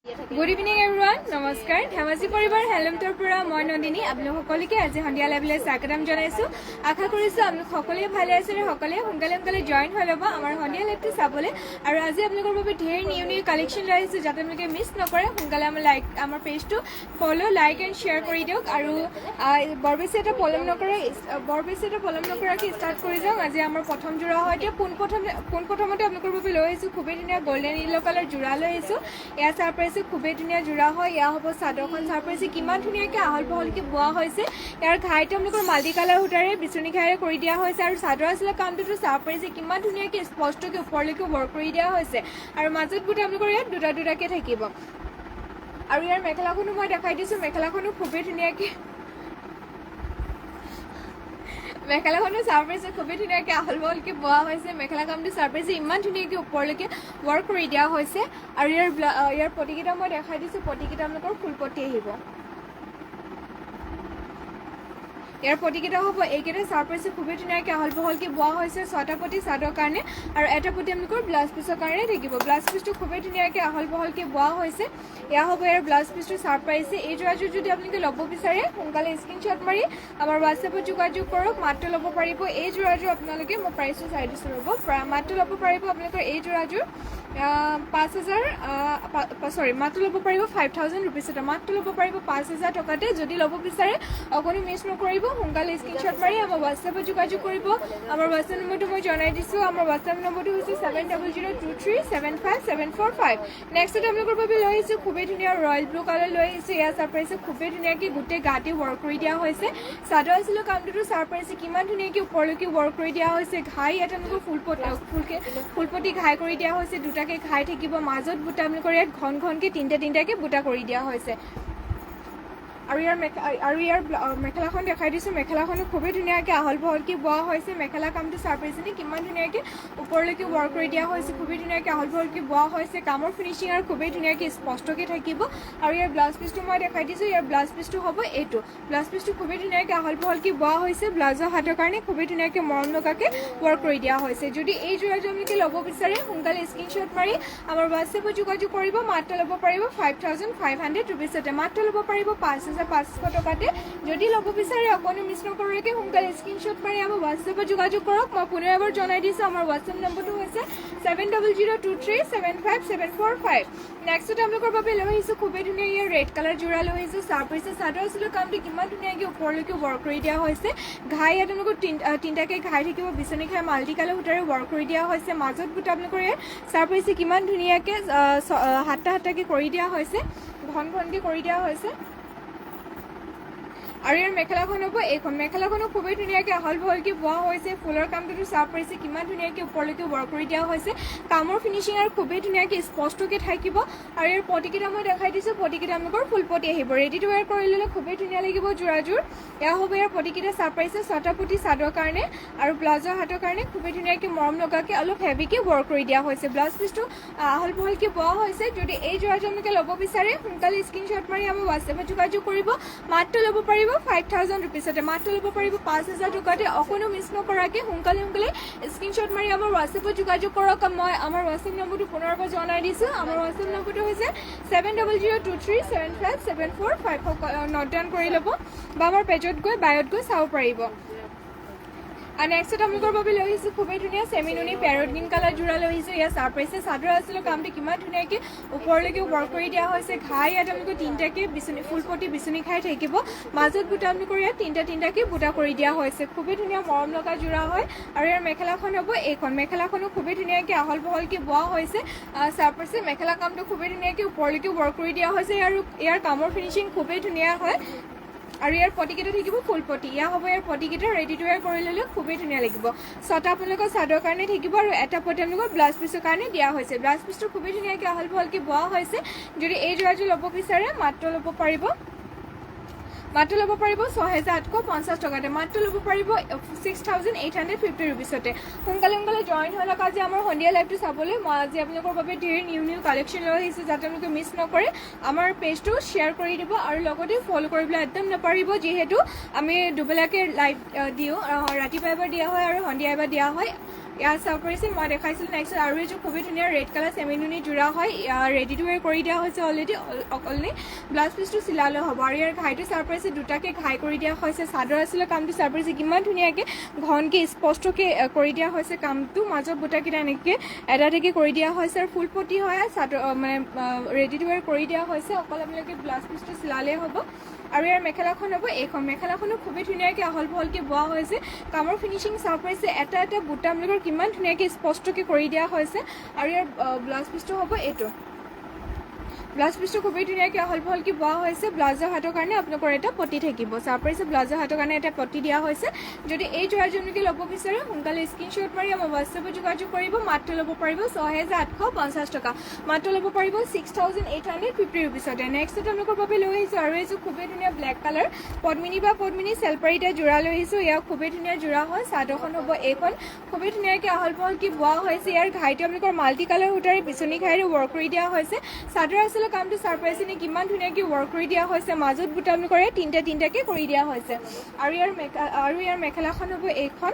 Good evening everyone নমস্কাৰ ধেমাজি পৰিবাৰ হেলমটোৰ পৰা মই নন্দিনী আপোনালোক সকলোকে আজি সন্ধিয়া লাইভলৈ স্বাগতম জনাইছো আশা কৰিছো আপোনালোক সকলোৱে ভালে আছে আৰু সকলোৱে সোনকালে জইন হৈ ল'ব আমাৰ সন্ধিয়া লাইভটো চাবলৈ আৰু আজি আপোনালোকৰ বাবে ঢেৰ নিউ কালেকশ্যন লৈ আহিছোঁ যাতে আপোনালোকে মিছ নকৰে সোনকালে আমাৰ পেজটো ফ'ল' লাইক এণ্ড শ্বেয়াৰ কৰি দিয়ক আৰু বৰ বেছি এটা পলম নকৰাকৈ ষ্টাৰ্ট কৰি যাওঁ আজি আমাৰ প্ৰথম যোৰা হয় এতিয়া পোনপ্ৰথমতে আপোনালোকৰ বাবে লৈ আহিছোঁ খুবেই ধুনীয়া গল্ডেন য়েল্ল' কালাৰ যোৰা লৈ আহিছোঁ এয়া চাৰ প্ৰাইছে খুবেই ধুনীয়া যোৰা হয় এয়া হ'ব চাদৰখন চাৰ প্ৰাইছে কিমান ধুনীয়াকৈ আহল বহলকৈ বোৱা হৈছে ইয়াৰ ঘাইটো আপোনালোকৰ মাল্টি কালাৰ সূতাৰে বিচনী ঘাইৰে কৰি দিয়া হৈছে আৰু চাদৰ আছিলে কামটোতো চাৰ প্ৰাইছে কিমান ধুনীয়াকৈ স্পষ্টকৈ ওপৰলৈকে ৱৰ্ক কৰি দিয়া হৈছে আৰু মাজত গোটেই আপোনালোকৰ ইয়াত দুটাকৈ থাকিব আৰু ইয়াৰ মেখেলাখনো মই দেখাই দিছোঁ মেখেলাখনো খুবেই ধুনীয়াকৈ মেখেলাখনো চাৰ প্ৰাইছে খুবেই ধুনীয়াকৈ আহল বহলকৈ বোৱা হৈছে মেখেলা কামটো চাৰ প্ৰাইছে ইমান ধুনীয়াকৈ ওপৰলৈকে ৱৰ্ক কৰি দিয়া হৈছে আৰু ইয়াৰ পটিকেইটা মই দেখাই দিছোঁ পটিকেইটা আপোনালোকৰ ফুল পটি আহিব ইয়াৰ পটিকেইটা হ'ব এইকেইটা চাৰ প্ৰাইছে খুবেই ধুনীয়াকৈ আহল বহলকৈ বোৱা হৈছে 6টা পটি চাদৰ কাৰণে আৰু এটা পটি আপোনালোকৰ ব্লাউজ পিচৰ কাৰণে থাকিব ব্লাউজ পিচটো খুবেই ধুনীয়াকৈ আহল বহলকৈ বোৱা হৈছে এয়া হ'ব ইয়াৰ ব্লাউজ পিচটো চাৰ প্ৰাইছে এই যোৰাযোৰ যদি আপোনালোকে ল'ব বিচাৰে সোনকালে স্ক্ৰীনশ্বট মাৰি আমাৰ হোৱাটছএপত যোগাযোগ কৰক মাত্ৰ ল'ব পাৰিব এই যোৰাযোৰ আপোনালোকে মই প্ৰাইচটো চাই দিছোঁ ৰ'ব মাত্ৰ ল'ব পাৰিব আপোনালোকৰ এই যোৰাযোৰ 5,000 মাত্ৰ ল'ব পাৰিব 5,000 ৰুপিছতে মাত্ৰ ল'ব পাৰিব 5,000 টকাতে যদি ল'ব বিচাৰে অকণো মিছ নকৰিব সোনকালে স্ক্ৰীনশ্বট মাৰি আমাৰ হোৱাটছএপত যোগাযোগ কৰিব আমাৰ হোৱাটছএপ নম্বৰটো মই জনাই দিছোঁ আমাৰ হোৱাটছএপ নম্বৰটো হৈছে 7002375745 নেক্সট আপোনালোকৰ বাবে লৈ আহিছোঁ খুবেই ধুনীয়া ৰয়েল ব্লু কালাৰ লৈ আহিছোঁ এয়া চাৰ প্ৰাইছে খুবেই ধুনীয়াকৈ গোটেই গাতে ৱৰ্ক কৰি দিয়া হৈছে চাদৰ আছিলোঁ কামটোতো চাৰ প্ৰাইছে কিমান ধুনীয়াকৈ ওপৰলৈকে ৱৰ্ক কৰি দিয়া হৈছে ঘাই ইয়াত আপোনালোকৰ ফুলপটি ঘাই কৰি দিয়া হৈছে দুটাকৈ ঘাই থাকিব মাজত বুটা আপোনালোকৰ ইয়াত ঘনকৈ তিনিটাকৈ বুটা কৰি দিয়া হৈছে আৰু ইয়াৰ মেখেলাখন দেখাই দিছোঁ মেখেলাখনো খুবেই ধুনীয়াকৈ আহল বহলকৈ বোৱা হৈছে মেখেলা কামটো চাৰ প্ৰাইছে কিমান ধুনীয়াকৈ ওপৰলৈকে ৱৰ্ক কৰি দিয়া হৈছে খুবেই ধুনীয়াকৈ আহল বহলকৈ বোৱা হৈছে কামৰ ফিনিচিং আৰু খুবেই ধুনীয়াকৈ স্পষ্টকৈ থাকিব আৰু ইয়াৰ ব্লাউজ পিচটো মই দেখাই দিছোঁ ইয়াৰ ব্লাউজ পিচটো হ'ব এইটো ব্লাউজ পিচটো খুবেই ধুনীয়াকৈ আহল বহলকৈ বোৱা হৈছে ব্লাউজৰ হাতৰ কাৰণে খুবেই ধুনীয়াকৈ মৰম লগাকৈ ৱৰ্ক কৰি দিয়া হৈছে যদি এই যোৰাযোৰ আপোনালোকে ল'ব বিচাৰে সোনকালে স্ক্ৰীনশ্বট মাৰি আমাৰ হোৱাটছএপত যোগাযোগ কৰিব মাত্ৰ ল'ব পাৰিব 5,500 ৰুপিছতে মাত্ৰ ল'ব পাৰিব 5,500 টকাতে যদি ল'ব বিচাৰে অকণো মিছ নকৰাকৈ সোনকালে স্ক্ৰীনশ্বট মাৰি আমাৰ হোৱাটছএপত যোগাযোগ কৰক মই পুনৰ এবাৰ জনাই দিছোঁ আমাৰ হোৱাটছএপ নম্বৰটো হৈছে 7002237575 নেক্সট আপোনালোকৰ বাবে লৈ আহিছোঁ খুবেই ধুনীয়া ইয়াৰ ৰেড কালাৰ যোৰা লৈ আহিছোঁ চাৰ প্ৰাইছে চাদৰ আছিলোঁ কামটো কিমান ধুনীয়াকৈ ওপৰলৈকে ৱৰ্ক কৰি দিয়া হৈছে ঘাই ইয়াত আপোনালোকৰ তিনিটাকৈ ঘাই থাকিব বিচনী ঘাই মাল্টি কালাৰ সূতাৰে ৱৰ্ক কৰি দিয়া হৈছে মাজত বুটা আপোনালোকৰ ইয়াত চাৰ প্ৰাইছে কিমান ধুনীয়াকৈ সাতটাকৈ কৰি দিয়া হৈছে ঘনকৈ কৰি দিয়া হৈছে আৰু ইয়াৰ মেখেলাখন হ'ব এইখন মেখেলাখনো খুবেই ধুনীয়াকৈ আহল বহলকৈ বোৱা হৈছে ফুলৰ কামটোতো চাৰ প্ৰাইছে কিমান ধুনীয়াকৈ ওপৰলৈকে ৱৰ্ক কৰি দিয়া হৈছে কামৰ ফিনিচিং আৰু খুবেই ধুনীয়াকৈ স্পষ্টকৈ থাকিব আৰু ইয়াৰ পটিকেইটা মই দেখাই দিছোঁ পটিকেইটা আপোনালোকৰ ফুল পটি আহিব ৰেডি টু ৱেৰ কৰি ল'লে খুবেই ধুনীয়া লাগিব যোৰাযোৰ এয়া হ'ব ইয়াৰ পটিকেইটা চাৰ প্ৰাইছে 6টা পটি চাদৰ কাৰণে আৰু ব্লাউজৰ হাতৰ কাৰণে খুবেই ধুনীয়াকৈ মৰম লগাকৈ অলপ হেভিকৈ ৱৰ্ক কৰি দিয়া হৈছে ব্লাউজ পিচটো আহল বহলকৈ বোৱা হৈছে যদি এই যোৰাযোৰ আপোনালোকে ল'ব বিচাৰে সোনকালে স্ক্ৰীনশ্বট মাৰি আমাৰ হোৱাটছএপত যোগাযোগ কৰিব মাত্ৰ ল'ব পাৰিব 5,000 ৰুপিছতে মাত্ৰ ল'ব পাৰিব 5,000 টকাতে অকণো মিছ নকৰাকৈ সোনকালে স্ক্ৰীনশ্বট মাৰি আমাৰ হোৱাটছএপত যোগাযোগ কৰক মই আমাৰ হোৱাটছএপ নম্বৰটো পুনৰ এবাৰ জনাই দিছোঁ আমাৰ হোৱাটছএপ নম্বৰটো হৈছে 7002237575 নোট ডাউন কৰি ল'ব বা আমাৰ পেজত গৈ বায়ত গৈ চাব পাৰিব আৰু নেক্সট আপোনালোকৰ বাবে লৈ আহিছোঁ খুবেই ধুনীয়া চেমিনুনি পেৰট গ্ৰীণ কালাৰ যোৰা লৈ আহিছোঁ ইয়াৰ চাৰ প্ৰাইছে চাদৰ আছিলোঁ কামটো কিমান ধুনীয়াকৈ ওপৰলৈকে ৱৰ্ক কৰি দিয়া হৈছে ঘাই ইয়াত আপোনালোকৰ তিনিটাকৈ ফুলপটি বিচনী খাই থাকিব মাজত বুটা আপোনালোকৰ ইয়াত তিনিটাকৈ বুটা কৰি দিয়া হৈছে খুবেই ধুনীয়া মৰম লগা যোৰা হয় আৰু ইয়াৰ মেখেলাখন হ'ব এইখন মেখেলাখনো খুবেই ধুনীয়াকৈ আহল বহলকৈ বোৱা হৈছে চাৰ প্ৰাইছে মেখেলা কামটো খুবেই ধুনীয়াকৈ ওপৰলৈকে ৱৰ্ক কৰি দিয়া হৈছে আৰু ইয়াৰ কামৰ ফিনিচিং খুবেই ধুনীয়া হয় আৰু ইয়াৰ পটিকেইটা থাকিব ফুল পটি এয়া হ'ব ইয়াৰ পটিকেইটা ৰেডি টু ৱেৰ কৰি ল'লে খুবেই ধুনীয়া লাগিব 6টা আপোনালোকৰ চাদৰ কাৰণে থাকিব আৰু এটা পটি আপোনালোকৰ ব্লাউজ পিচৰ কাৰণে দিয়া হৈছে ব্লাউজ পিচটো খুবেই ধুনীয়াকৈ আহল বহলকৈ বোৱা হৈছে যদি এই যোৰাযোৰ ল'ব বিচাৰে মাত্ৰ ল'ব পাৰিব 6,850 টকাতে মাত্ৰ ল'ব পাৰিব 6,850 ৰুপিছতে সোনকালে জইন হৈ লওক আজি আমাৰ সন্ধিয়া লাইভটো চাবলৈ মই আজি আপোনালোকৰ বাবে ঢেৰ নিউ কালেকশ্যন লৈ আহিছোঁ যাতে আপোনালোকে মিছ নকৰে আমাৰ পেজটো শ্বেয়াৰ কৰি দিব আৰু লগতে ফ'ল' কৰিবলৈ একদম নাপাৰিব যিহেতু আমি দুবেলাকৈ লাইভ দিওঁ ৰাতিপুৱা এবাৰ দিয়া হয় আৰু সন্ধিয়া এবাৰ দিয়া হয় ইয়াত চাব পাৰিছে মই দেখাইছিলোঁ নেক্সট আৰু এযোৰ খুবেই ধুনীয়া ৰেড কালাৰ চেমিনুনি যোৰা হয় ৰেডি টু ৱেৰ কৰি দিয়া হৈছে অলৰেডি ব্লাউজ পিচটো চিলালেও হ'ব আৰু ইয়াৰ ঘাইটো চাব পাৰিছে দুটাকৈ ঘাই কৰি দিয়া হৈছে চাদৰ আছিলে কামটো চাব পাৰিছে কিমান ধুনীয়াকৈ ঘনকৈ স্পষ্টকৈ কৰি দিয়া হৈছে কামটো মাজত বুটাকেইটা এনেকৈ এটা এটাকৈ কৰি দিয়া হৈছে আৰু ফুল পটি হয় চাদৰ মানে ৰেডি টু ৱেৰ কৰি দিয়া হৈছে অকল আপোনালোকে ব্লাউজ পিচটো চিলালেই হ'ব আৰু ইয়াৰ মেখেলাখন হ'ব এইখন মেখেলাখনো খুবেই ধুনীয়াকৈ আহল বহলকৈ বোৱা হৈছে কামৰ ফিনিচিং চাব পাৰিছে এটা এটা বুটা আপোনালোকৰ কিমান ধুনীয়াকৈ স্পষ্টকৈ কৰি দিয়া হৈছে আৰু ইয়াৰ ব্লাউজ পিচটো হ'ব এইটো ব্লাউজ পিচটো খুবেই ধুনীয়াকৈ আহল বহলকৈ বোৱা হৈছে ব্লাউজৰ হাতৰ কাৰণে আপোনালোকৰ এটা পটি থাকিব চাব পাৰিছে ব্লাউজৰ হাতৰ কাৰণে এটা পটি দিয়া হৈছে যদি এই যোৰাযোৰলৈকে ল'ব বিচাৰে সোনকালে স্ক্ৰীনশ্বট মাৰি আমাৰ হোৱাটছএপত যোগাযোগ কৰিব মাত্ৰ ল'ব পাৰিব 6,850 টকা মাত্ৰ ল'ব পাৰিব 6,850 ৰুপিছতে নেক্সট আপোনালোকৰ বাবে লৈ আহিছোঁ আৰু এইযোৰ খুবেই ধুনীয়া ব্লেক কালাৰ পদ্মিনী বা পদ্মিনী চেলপাৰীটা যোৰা লৈ আহিছোঁ ইয়াক খুবেই ধুনীয়া যোৰা হয় চাদৰখন হ'ব এইখন খুবেই ধুনীয়াকৈ আহল বহলকৈ বোৱা হৈছে ইয়াৰ ঘাইটো আপোনালোকৰ মাল্টি কালাৰ সূতাৰে বিচনী ঘাইৰে ৱৰ্ক কৰি দিয়া হৈছে চাদৰ আছিলে কামটো চাব পাৰিছে নে কিমান ধুনীয়াকৈ ৱৰ্ক কৰি দিয়া হৈছে মাজত বুটা আপোনালোকৰ তিনিটাকৈ কৰি দিয়া হৈছে আৰু ইয়াৰ মেখেলাখন হ'ব এইখন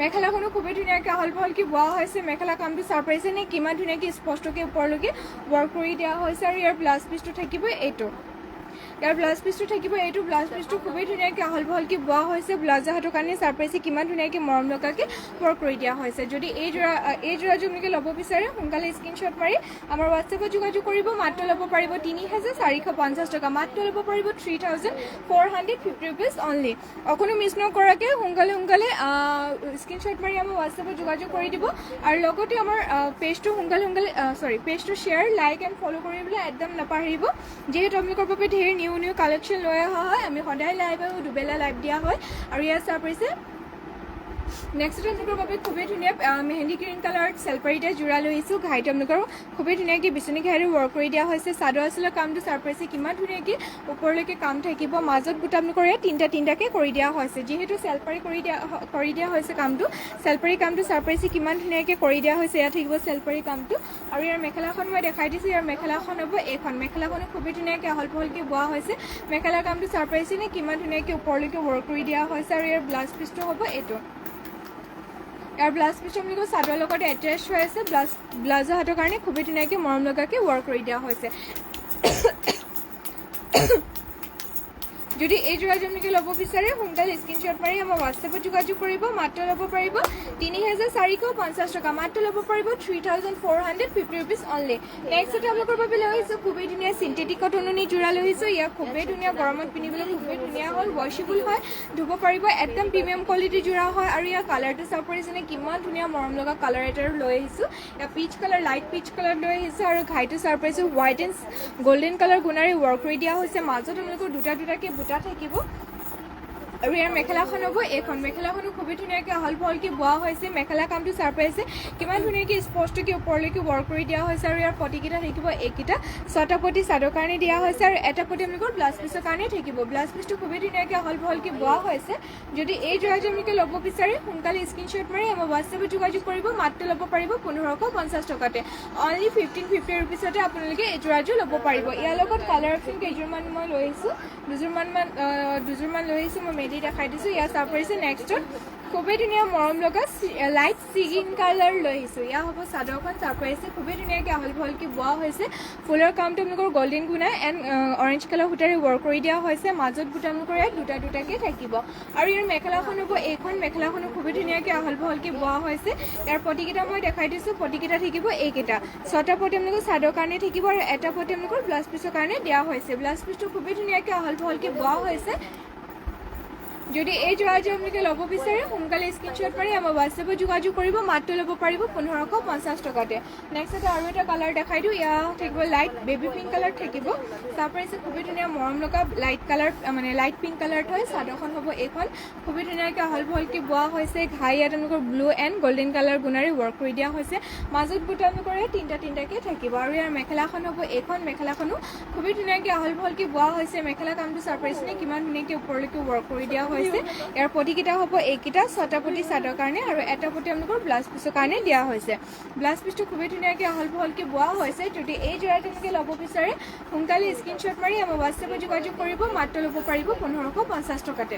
মেখেলাখনো খুবেই ধুনীয়াকৈ আহল বহলকৈ বোৱা হৈছে মেখেলা কামটো চাব পাৰিছে নে কিমান ধুনীয়াকৈ স্পষ্টকৈ ওপৰলৈকে ৱৰ্ক কৰি দিয়া হৈছে আৰু ইয়াৰ ব্লাউজ পিচটো থাকিব এইটো ইয়াৰ ব্লাউজ পিচটো থাকিব এইটো ব্লাউজ পিচটো খুবেই ধুনীয়াকৈ আহল বহলকৈ বোৱা হৈছে ব্লাউজৰ হাতৰ কাৰণে চাব পাৰিছে কিমান ধুনীয়াকৈ মৰম লগাকৈ ৱৰ্ক কৰি দিয়া হৈছে যদি এই যোৰাযোৰ আপোনালোকে ল'ব বিচাৰে সোনকালে স্ক্ৰীনশ্বট মাৰি আমাৰ হোৱাটছএপত যোগাযোগ কৰিব মাত্ৰ ল'ব পাৰিব 3,450 টকা মাত্ৰ ল'ব পাৰিব 3,450 ৰুপিজ অনলি অকণো মিছ নকৰাকৈ সোনকালে স্ক্ৰীনশ্বট মাৰি আমাৰ হোৱাটছএপত যোগাযোগ কৰি দিব আৰু লগতে আমাৰ পেজটো পেজটো শ্বেয়াৰ লাইক এণ্ড ফ'ল' কৰিবলৈ একদম নাপাহৰিব যিহেতু আপোনালোকৰ বাবে ঢেৰ নিউ কালেকশ্যন লৈ অহা হয় আমি সদায় লাইভ আহোঁ দুবেলা লাইভ দিয়া হয় আৰু ইয়াত চাব পাৰিছে নেক্সট আপোনালোকৰ বাবে খুবেই ধুনীয়া মেহেন্দি গ্ৰীণ কালাৰত চেলপাৰীটা যোৰা লৈ আহিছোঁ ঘাইটো আপোনালোকৰ খুবেই ধুনীয়াকৈ বিচনী ঘাইৰে ৱৰ্ক কৰি দিয়া হৈছে চাদৰ আচলৰ কামটো চাব পাৰিছে কিমান ধুনীয়াকৈ ওপৰলৈকে কাম থাকিব মাজত বুটা আপোনালোকৰ ইয়াত তিনিটাকৈ কৰি দিয়া হৈছে যিহেতু চেলপাৰী কৰি দিয়া হৈছে কামটো চেলপাৰী কামটো চাব পাৰিছে কিমান ধুনীয়াকৈ কৰি দিয়া হৈছে ইয়াত থাকিব চেলপাৰী কামটো আৰু ইয়াৰ মেখেলাখন মই দেখাই দিছোঁ ইয়াৰ মেখেলাখন হ'ব এইখন মেখেলাখনো খুবেই ধুনীয়াকৈ আহল বহলকৈ বোৱা হৈছে মেখেলা কামটো চাব পাৰিছে নে কিমান ধুনীয়াকৈ ওপৰলৈকে ৱৰ্ক কৰি দিয়া হৈছে আৰু ইয়াৰ ব্লাউজ পিচটো হ'ব এইটো ইয়াৰ ব্লাউজ পিচটো আপোনালোকৰ চাদৰ লগত এটাচ হৈ আছে ব্লাউজৰ হাতৰ কাৰণে খুবেই ধুনীয়াকৈ মৰম লগাকৈ ৱৰ্ক কৰি দিয়া হৈছে যদি এই যোৰাযোৰ আপোনালোকে ল'ব বিচাৰে সোনকালে স্ক্ৰীনশ্বট মাৰি আমাৰ হোৱাটছএপত যোগাযোগ কৰিব মাত্ৰ ল'ব পাৰিব 3,450 টকা মাত্ৰ ল'ব পাৰিব 3,450 ৰুপিজ অনলি নেক্সট আপোনালোকৰ বাবে লৈ আহিছোঁ খুবেই ধুনীয়া চিন্থেটিক কটননি যোৰা লৈ আহিছোঁ ইয়াক খুবেই ধুনীয়া গৰমত পিন্ধিবলৈ খুবেই ধুনীয়া হ'ল ৱাশ্বেবল হয় ধুব পাৰিব একদম প্ৰিমিয়াম কোৱালিটিৰ যোৰা হয় আৰু ইয়াৰ কালাৰটো চাব পাৰিছে নে কিমান ধুনীয়া মৰম লগা কালাৰ এটাৰ লৈ আহিছোঁ ইয়াৰ peach colour light peach colour লৈ আহিছোঁ আৰু ঘাইটো চাব পাৰিছোঁ হোৱাইট এণ্ড গল্ডেন কালাৰ গুণাৰে ৱৰ্ক কৰি দিয়া হৈছে মাজত আপোনালোকৰ দুটাকৈ বুটা থাকিব আৰু ইয়াৰ মেখেলাখন হ'ব এইখন মেখেলাখনো খুবেই ধুনীয়াকৈ আহল বহলকৈ বোৱা হৈছে মেখেলা কামটো চাব পাৰিছে কিমান ধুনীয়াকৈ স্পষ্টকৈ ওপৰলৈকে ৱৰ্ক কৰি দিয়া হৈছে আৰু ইয়াৰ পটিকেইটা থাকিব এইকেইটা 6টা পটি চাদৰ কাৰণে দিয়া হৈছে আৰু এটা পটি আপোনালোকৰ ব্লাউজ পিচৰ কাৰণে থাকিব ব্লাউজ পিচটো খুবেই ধুনীয়াকৈ আহল বহলকৈ বোৱা হৈছে যদি এই যোৰাযোৰ আপোনালোকে ল'ব বিচাৰে সোনকালে স্ক্ৰীনশ্বট মাৰি আমাৰ হোৱাটছএপত যোগাযোগ কৰিব মাত্ৰ ল'ব পাৰিব 1,550 টকাতে অনলি 1,550 ৰুপিছতে আপোনালোকে এই যোৰাযোৰ ল'ব পাৰিব ইয়াৰ লগত কালাৰ অপশ্যন কেইযোৰমান মই লৈ আহিছোঁ দুযোৰমান লৈ আহিছোঁ মই মেলি দেখাই দিছোঁ ইয়াত চাব পাৰিছে নেক্সটত খুবেই ধুনীয়া মৰম লগা লাইট চি গ্ৰীণ কালাৰ লৈ আহিছোঁ ইয়াৰ হ'ব চাদৰখন চাব পাৰিছে খুবেই ধুনীয়াকৈ আহল বহলকৈ বোৱা হৈছে ফুলৰ কামটো আপোনালোকৰ গল্ডেন গুণা এণ্ড অৰেঞ্জ কালাৰ সূতাৰে ৱৰ্ক কৰি দিয়া হৈছে মাজত বুটা আপোনালোকৰ ইয়াত দুটাকৈ থাকিব আৰু ইয়াৰ মেখেলাখন হ'ব এইখন মেখেলাখনো খুবেই ধুনীয়াকৈ আহল বহলকৈ বোৱা হৈছে ইয়াৰ পটিকেইটা মই দেখাই দিছোঁ পটিকেইটা থাকিব এইকেইটা 6টা পটি আপোনালোকৰ চাদৰ কাৰণে থাকিব আৰু এটা পটি আপোনালোকৰ ব্লাউজ পিচৰ কাৰণে দিয়া হৈছে ব্লাউজ পিচটো খুবেই ধুনীয়াকৈ আহল বহলকৈ বোৱা হৈছে যদি এই যোৰাযোৰ আপোনালোকে ল'ব বিচাৰে সোনকালে স্ক্ৰীনশ্বট মাৰি আমাৰ হোৱাটছএপত যোগাযোগ কৰিব মাত্ৰ ল'ব পাৰিব 1,550 টকাতে নেক্সট আৰু এটা কালাৰ দেখাই দিওঁ ইয়াৰ থাকিব লাইট বেবী পিংক কালাৰ থাকিব চাব পাৰিছে খুবেই ধুনীয়া মৰম লগা লাইট কালাৰ মানে লাইট পিংক কালাৰত হয় চাদৰখন হ'ব এইখন খুবেই ধুনীয়াকৈ আহল বহলকৈ বোৱা হৈছে ঘাই ইয়াত আপোনালোকৰ ব্লু এণ্ড গল্ডেন কালাৰ গুণাৰে ৱৰ্ক কৰি দিয়া হৈছে মাজত বুটা আপোনালোকৰ তিনিটাকৈ থাকিব আৰু ইয়াৰ মেখেলাখন হ'ব এইখন মেখেলাখনো খুবেই ধুনীয়াকৈ আহল বহলকৈ বোৱা হৈছে মেখেলা কামটো চাব পাৰিছে নে কিমান ধুনীয়াকৈ ওপৰলৈকে ৱৰ্ক কৰি দিয়া হৈছে ইয়াৰ পটিকেইটা হ'ব এইকেইটা 6টা পটি চাদৰ কাৰণে আৰু এটা পটি আপোনালোকৰ ব্লাউজ পিচৰ কাৰণে দিয়া হৈছে ব্লাউজ পিচটো খুবেই ধুনীয়াকৈ আহল বহলকৈ বোৱা হৈছে যদি এই যোৰাটো আপোনালোকে ল'ব বিচাৰে সোনকালে স্ক্ৰীনশ্বট মাৰি আমাৰ হোৱাটছএপত যোগাযোগ কৰিব মাত্ৰ ল'ব পাৰিব 1,550 টকাতে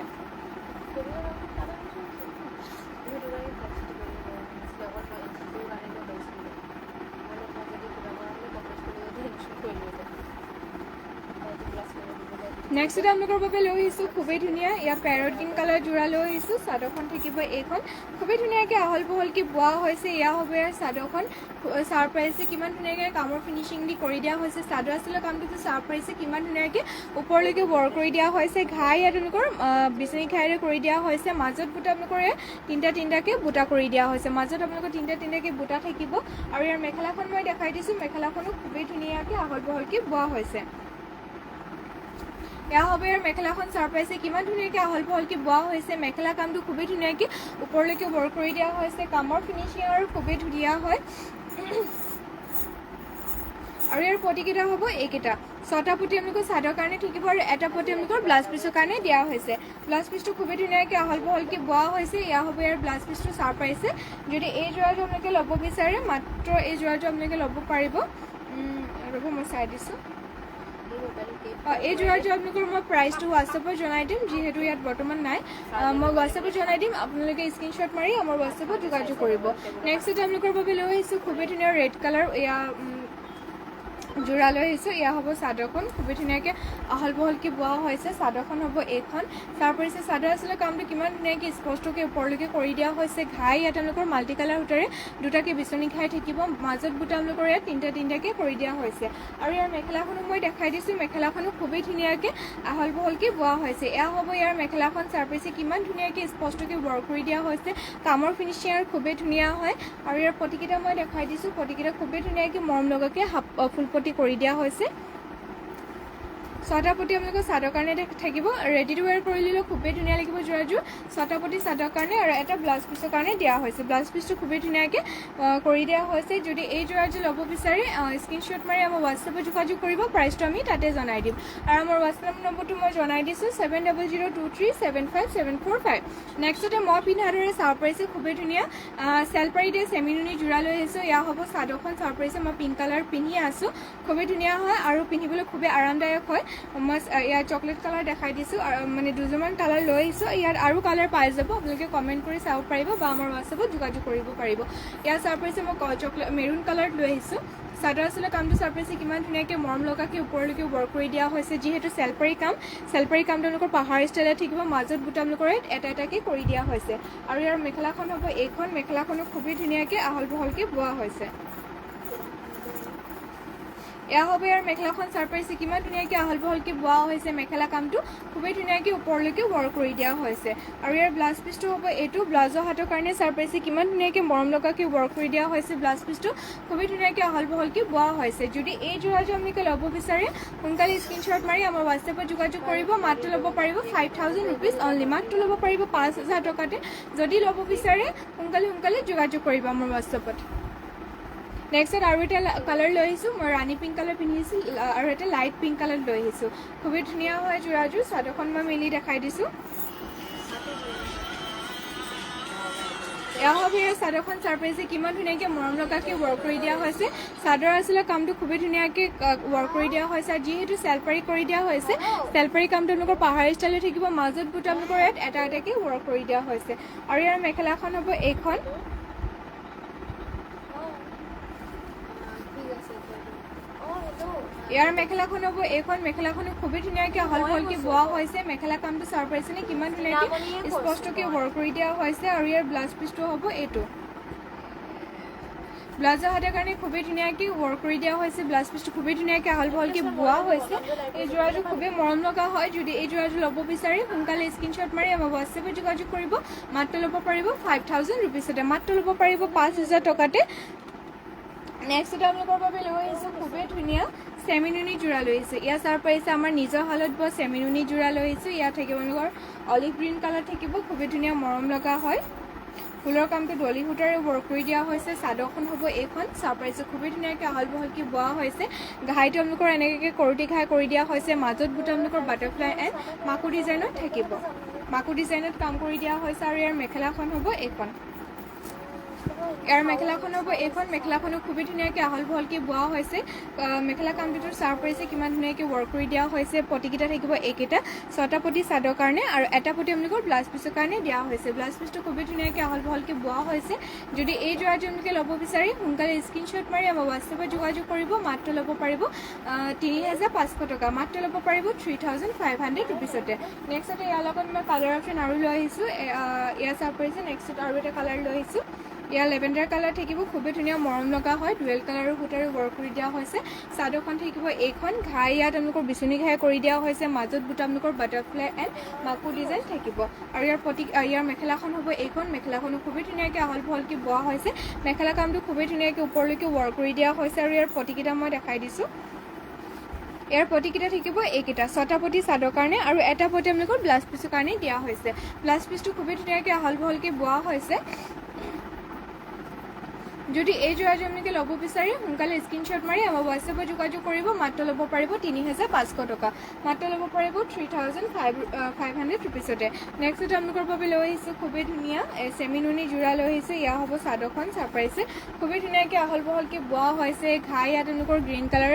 নেক্সট এটা আপোনালোকৰ বাবে লৈ আহিছোঁ খুবেই ধুনীয়া ইয়াৰ পেৰট গ্ৰীণ কালাৰ যোৰা লৈ আহিছোঁ চাদৰখন থাকিব এইখন খুবেই ধুনীয়াকৈ আহল বহলকৈ বোৱা হৈছে এয়া হ'ব ইয়াৰ চাদৰখন ছাৰপ্ৰাইজে কিমান ধুনীয়াকৈ কামৰ ফিনিচিং দি কৰি দিয়া হৈছে চাদৰ আচলৰ কামটো ছাৰপ্ৰাইজে কিমান ধুনীয়াকৈ ওপৰলৈকে ৱৰ্ক কৰি দিয়া হৈছে ঘাই ইয়াত আপোনালোকৰ বিচনী ঘাইৰে কৰি দিয়া হৈছে মাজত বুটা আপোনালোকৰ তিনিটাকৈ বুটা কৰি দিয়া হৈছে মাজত আপোনালোকৰ তিনিটাকৈ বুটা থাকিব আৰু ইয়াৰ মেখেলাখন মই দেখাই দিছোঁ মেখেলাখনো খুবেই ধুনীয়াকৈ আহল বহলকৈ বোৱা হৈছে এয়া হ'ব ইয়াৰ মেখেলাখন ছাৰপ্ৰাইজে কিমান ধুনীয়াকৈ আহল বহলকৈ বোৱা হৈছে মেখেলা কামটো খুবেই ধুনীয়াকৈ ওপৰলৈকে ৱৰ্ক কৰি দিয়া হৈছে কামৰ ফিনিচিং আৰু খুবেই ধুনীয়া হয় আৰু ইয়াৰ পটিকেইটা হ'ব এইকেইটা 6টা পটি আপোনালোকৰ চাদৰ কাৰণে থাকিব আৰু এটা পটি আপোনালোকৰ ব্লাউজ পিছৰ কাৰণে দিয়া হৈছে ব্লাউজ পিছটো খুবেই ধুনীয়াকৈ আহল বহলকৈ বোৱা হৈছে এয়া হ'ব ইয়াৰ ব্লাউজ পিছটো ছাৰপ্ৰাইজে যদি এই যোৰাটো আপোনালোকে ল'ব বিচাৰে মাত্ৰ এই যোৰাটো আপোনালোকে ল'ব পাৰিব ৰ'ব মই চাই দিছোঁ এই যোৰাটো আপোনালোকৰ মই প্ৰাইচটো হোৱাটছএপত জনাই দিম যিহেতু ইয়াত বৰ্তমান নাই মই হোৱাটছএপত জনাই দিম আপোনালোকে স্ক্ৰীনশ্বট মাৰি আমাৰ হোৱাটছএপত যোগাযোগ কৰিব নেক্সট এটা আপোনালোকৰ বাবে লৈ আহিছোঁ খুবেই ধুনীয়া ৰেড কালাৰ এয়া যোৰা লৈ আহিছোঁ এয়া হ'ব চাদৰখন খুবেই ধুনীয়াকৈ আহল বহলকৈ বোৱা হৈছে চাদৰখন হ'ব এইখন তাৰপিছত চাদৰ আচলতে কামটো কিমান ধুনীয়াকৈ স্পষ্টকৈ ওপৰলৈকে কৰি দিয়া হৈছে ঘাই ইয়াত আপোনালোকৰ মাল্টি কালাৰ সূতাৰে দুটাকৈ বিচনী ঘাই থাকিব মাজত বুটা আপোনালোকৰ ইয়াত তিনিটাকৈ কৰি দিয়া হৈছে আৰু ইয়াৰ মেখেলাখনো মই দেখাই দিছোঁ মেখেলাখনো খুবেই ধুনীয়াকৈ আহল বহলকৈ বোৱা হৈছে এয়া হ'ব ইয়াৰ মেখেলাখন ছাৰপ্ৰাইজে কিমান ধুনীয়াকৈ স্পষ্টকৈ ৱৰ্ক কৰি দিয়া হৈছে কামৰ ফিনিচিং আৰু খুবেই ধুনীয়া হয় আৰু ইয়াৰ পটিকেইটা মই দেখাই দিছোঁ পটিকেইটা খুবেই ধুনীয়াকৈ মৰম লগাকৈ ফুলপটি কৰি দিয়া হৈছে 6টা পটি আপোনালোকৰ চাদৰ কাৰণে থাকিব ৰেডি টু ৱেৰ কৰি ল'লেও খুবেই ধুনীয়া লাগিব যোৰাযোৰ 6টা পটি চাদৰ কাৰণে আৰু এটা ব্লাউজ পিছৰ কাৰণে দিয়া হৈছে ব্লাউজ পিছটো খুবেই ধুনীয়াকৈ কৰি দিয়া হৈছে যদি এই যোৰাযোৰ ল'ব বিচাৰে স্ক্ৰীনশ্বট মাৰি আমাৰ হোৱাটছএপত যোগাযোগ কৰিব প্ৰাইচটো আমি তাতে জনাই দিম আৰু আমাৰ হোৱাটছএপ নম্বৰটো মই জনাই দিছোঁ 7002375745 নেক্সটতে মই পিন্ধাৰ দৰে ছাৰপ্ৰাইজে খুবেই ধুনীয়া চেলপাৰি দিয়ে চেমিনুনি যোৰা লৈ আহিছোঁ এয়া হ'ব চাদৰখন ছাৰপ্ৰাইজে মই পিংক কালাৰ পিন্ধি আছোঁ খুবেই ধুনীয়া হয় আৰু পিন্ধিবলৈ খুবেই আৰামদায়ক হয় মই ইয়াত চকলেট কালাৰ দেখাই দিছোঁ মানে দুযোৰমান কালাৰ লৈ আহিছোঁ ইয়াত আৰু কালাৰ পাই যাব আপোনালোকে কমেণ্ট কৰি চাব পাৰিব বা আমাৰ হোৱাটছএপত যোগাযোগ কৰিব পাৰিব ইয়াৰ ছাৰপ্ৰাইজে মই চকলেট মেৰুণ কালাৰত লৈ আহিছোঁ চাদৰ আচলতে কামটো ছাৰপ্ৰাইজে কিমান ধুনীয়াকৈ মৰম লগাকৈ ওপৰলৈকে ৱৰ্ক কৰি দিয়া হৈছে যিহেতু চেলপাৰি কাম তেওঁলোকৰ পাহাৰ ষ্টাইলত থাকিব মাজত বুটা আপোনালোকৰ এটাকৈ কৰি দিয়া হৈছে আৰু ইয়াৰ মেখেলাখন হ'ব এইখন মেখেলাখনো খুবেই ধুনীয়াকৈ আহল বহলকৈ বোৱা হৈছে এয়া হ'ব ইয়াৰ মেখেলাখন ছাৰপ্ৰাইজে কিমান ধুনীয়াকৈ আহল বহলকৈ বোৱা হৈছে মেখেলা কামটো খুবেই ধুনীয়াকৈ ওপৰলৈকে ৱৰ্ক কৰি দিয়া হৈছে আৰু ইয়াৰ ব্লাউজ পিছটো হ'ব এইটো ব্লাউজৰ হাতৰ কাৰণে ছাৰপ্ৰাইজে কিমান ধুনীয়াকৈ মৰম লগাকৈ ৱৰ্ক কৰি দিয়া হৈছে ব্লাউজ পিছটো খুবেই ধুনীয়াকৈ আহল বহলকৈ বোৱা হৈছে যদি এই যোৰাযোৰ আপোনালোকে ল'ব বিচাৰে সোনকালে স্ক্ৰীনশ্বট মাৰি আমাৰ হোৱাটছএপত যোগাযোগ কৰিব মাত্ৰ ল'ব পাৰিব 5000 ৰুপিজ অনলি মাত্ৰ ল'ব পাৰিব 5000 টকাতে যদি ল'ব বিচাৰে সোনকালে যোগাযোগ কৰিব আমাৰ হোৱাটছএপত নেক্সট আৰু এটা কালাৰ লৈ আহিছোঁ মই ৰাণী পিংক কালাৰ পিন্ধিছোঁ আৰু এটা লাইট পিংক কালাৰ লৈ আহিছোঁ খুবেই ধুনীয়া হয় যোৰাযোৰ চাদৰখন মই মেলি দেখাই দিছোঁ এয়া হ'ব ইয়াৰ চাদৰখন ছাৰপ্ৰাইজে কিমান ধুনীয়াকৈ মৰম লগাকৈ ৱৰ্ক কৰি দিয়া হৈছে চাদৰ আচলতে কামটো খুবেই ধুনীয়াকৈ ৱৰ্ক কৰি দিয়া হৈছে আৰু যিহেতু চেলপাৰি কৰি দিয়া হৈছে চেলপাৰি কামটো আপোনালোকৰ পাহাৰ ষ্টাইলত থাকিব মাজত বুটা আপোনালোকৰ ইয়াত এটাকৈ ৱৰ্ক কৰি দিয়া হৈছে আৰু ইয়াৰ মেখেলাখন হ'ব এইখন ইয়াৰ মেখেলাখন হ'ব এইখন মেখেলাখনো খুবেই ধুনীয়াকৈ আহল বহলকৈ বোৱা হৈছে মেখেলা কামটো ছাৰপ্ৰাইজে কিমান ধুনীয়াকৈ স্পষ্টকৈ ৱৰ্ক কৰি দিয়া হৈছে আৰু ইয়াৰ ব্লাউজ পিছটো হ'ব এইটো ব্লাউজৰ হাতৰ কাৰণে খুবেই ধুনীয়াকৈ ৱৰ্ক কৰি দিয়া হৈছে ব্লাউজ পিছটো খুবেই ধুনীয়াকৈ আহল বহলকৈ বোৱা হৈছে এই যোৰাযোৰ খুবেই মৰম লগা হয় যদি এই যোৰাযোৰ ল'ব বিচাৰে সোনকালে স্ক্ৰীনশ্বট মাৰি আমাৰ হোৱাটছএপত যোগাযোগ কৰিব মাত্ৰ ল'ব পাৰিব 5000 ৰুপিজতে মাত্ৰ ল'ব পাৰিব 5000 টকাতে নেক্সট এটা আপোনালোকৰ বাবে লৈ আহিছোঁ খুবেই ধুনীয়া চেমিনুনি যোৰা লৈ আহিছোঁ ইয়াৰ ছাৰপ্ৰাইজে আমাৰ নিজৰ হালত বোৱা চেমিনুনি যোৰা লৈ আহিছোঁ ইয়াত থাকিব আপোনালোকৰ অলিভ গ্ৰীণ কালাৰ থাকিব খুবেই ধুনীয়া মৰম লগা হয় ফুলৰ কামটো ডলি সূতাৰে ৱৰ্ক কৰি দিয়া হৈছে চাদৰখন হ'ব এইখন ছাৰপ্ৰাইজে খুবেই ধুনীয়াকৈ আহল বহলকৈ বোৱা হৈছে ঘাইটো আপোনালোকৰ এনেকৈ কৰোটি ঘাই কৰি দিয়া হৈছে মাজত বুটা আপোনালোকৰ বাটাৰফ্লাই এণ্ড মাকু ডিজাইনত থাকিব মাকু ডিজাইনত কাম কৰি দিয়া হৈছে আৰু ইয়াৰ মেখেলাখন হ'ব এইখন ইয়াৰ মেখেলাখন হ'ব এইখন মেখেলাখনো খুবেই ধুনীয়াকৈ আহল বহলকৈ বোৱা হৈছে মেখেলা কামটোৰ চাৰ্ভ কৰিছে কিমান ধুনীয়াকৈ ৱৰ্ক কৰি দিয়া হৈছে পটিকেইটা থাকিব এইকেইটা 6টা পটি চাদৰ কাৰণে আৰু এটা পটি আপোনালোকৰ ব্লাউজ পিছৰ কাৰণে দিয়া হৈছে ব্লাউজ পিছটো খুবেই ধুনীয়াকৈ আহল বহলকৈ বোৱা হৈছে যদি এই যোৰাটো আপোনালোকে ল'ব বিচাৰি সোনকালে স্ক্ৰীনশ্বট মাৰি আমাৰ হোৱাটছএপত যোগাযোগ কৰিব মাত্ৰ ল'ব পাৰিব ৩,৫০০ টকা মাত্ৰ ল'ব পাৰিব 3,500 ৰুপিছতে নেক্সটতে ইয়াৰ লগত মই কালাৰ অপশ্যন আৰু লৈ আহিছোঁ ইয়াৰ চাৰ্ভ কৰিছে নেক্সটত আৰু এটা কালাৰ লৈ আহিছোঁ ইয়াৰ লেভেণ্ডাৰ কালাৰ থাকিব খুবেই ধুনীয়া মৰম লগা হয় ডুৱেল কালাৰৰ সূতাৰে ৱৰ্ক কৰি দিয়া হৈছে চাদৰখন থাকিব এইখন ঘাই ইয়াত আপোনালোকৰ বিচনী ঘাই কৰি দিয়া হৈছে মাজত বুটা আপোনালোকৰ বাটাৰফ্লাই এণ্ড মাকু ডিজাইন থাকিব আৰু ইয়াৰ মেখেলাখন হ'ব এইখন মেখেলাখনো খুবেই ধুনীয়াকৈ আহল বহলকৈ বোৱা হৈছে মেখেলা কামটো খুবেই ধুনীয়াকৈ ওপৰলৈকে ৱৰ্ক কৰি দিয়া হৈছে আৰু ইয়াৰ পটিকেইটা মই দেখাই দিছোঁ ইয়াৰ পটিকেইটা থাকিব এইকেইটা 6টা পটি চাদৰ কাৰণে আৰু এটা পটি আপোনালোকৰ ব্লাউজ পিছৰ কাৰণে দিয়া হৈছে ব্লাউজ পিছটো খুবেই ধুনীয়াকৈ আহল বহলকৈ বোৱা হৈছে যদি এই যোৰাটো আপোনালোকে ল'ব বিচাৰে সোনকালে স্ক্ৰীনশ্বট মাৰি আমাৰ হোৱাটছএপত যোগাযোগ কৰিব মাত্ৰ ল'ব পাৰিব 3,500 টকা মাত্ৰ ল'ব পাৰিব 3,500 ৰুপিছতে নেক্সটতে আপোনালোকৰ বাবে লৈ আহিছোঁ খুবেই ধুনীয়া চেমি নুনি যোৰা লৈ আহিছোঁ ইয়াৰ হ'ব চাদৰখন চাৰ্পাইছে খুবেই ধুনীয়াকৈ আহল বহলকৈ বোৱা হৈছে ঘাই ইয়াত আপোনালোকৰ গ্ৰীণ কালাৰ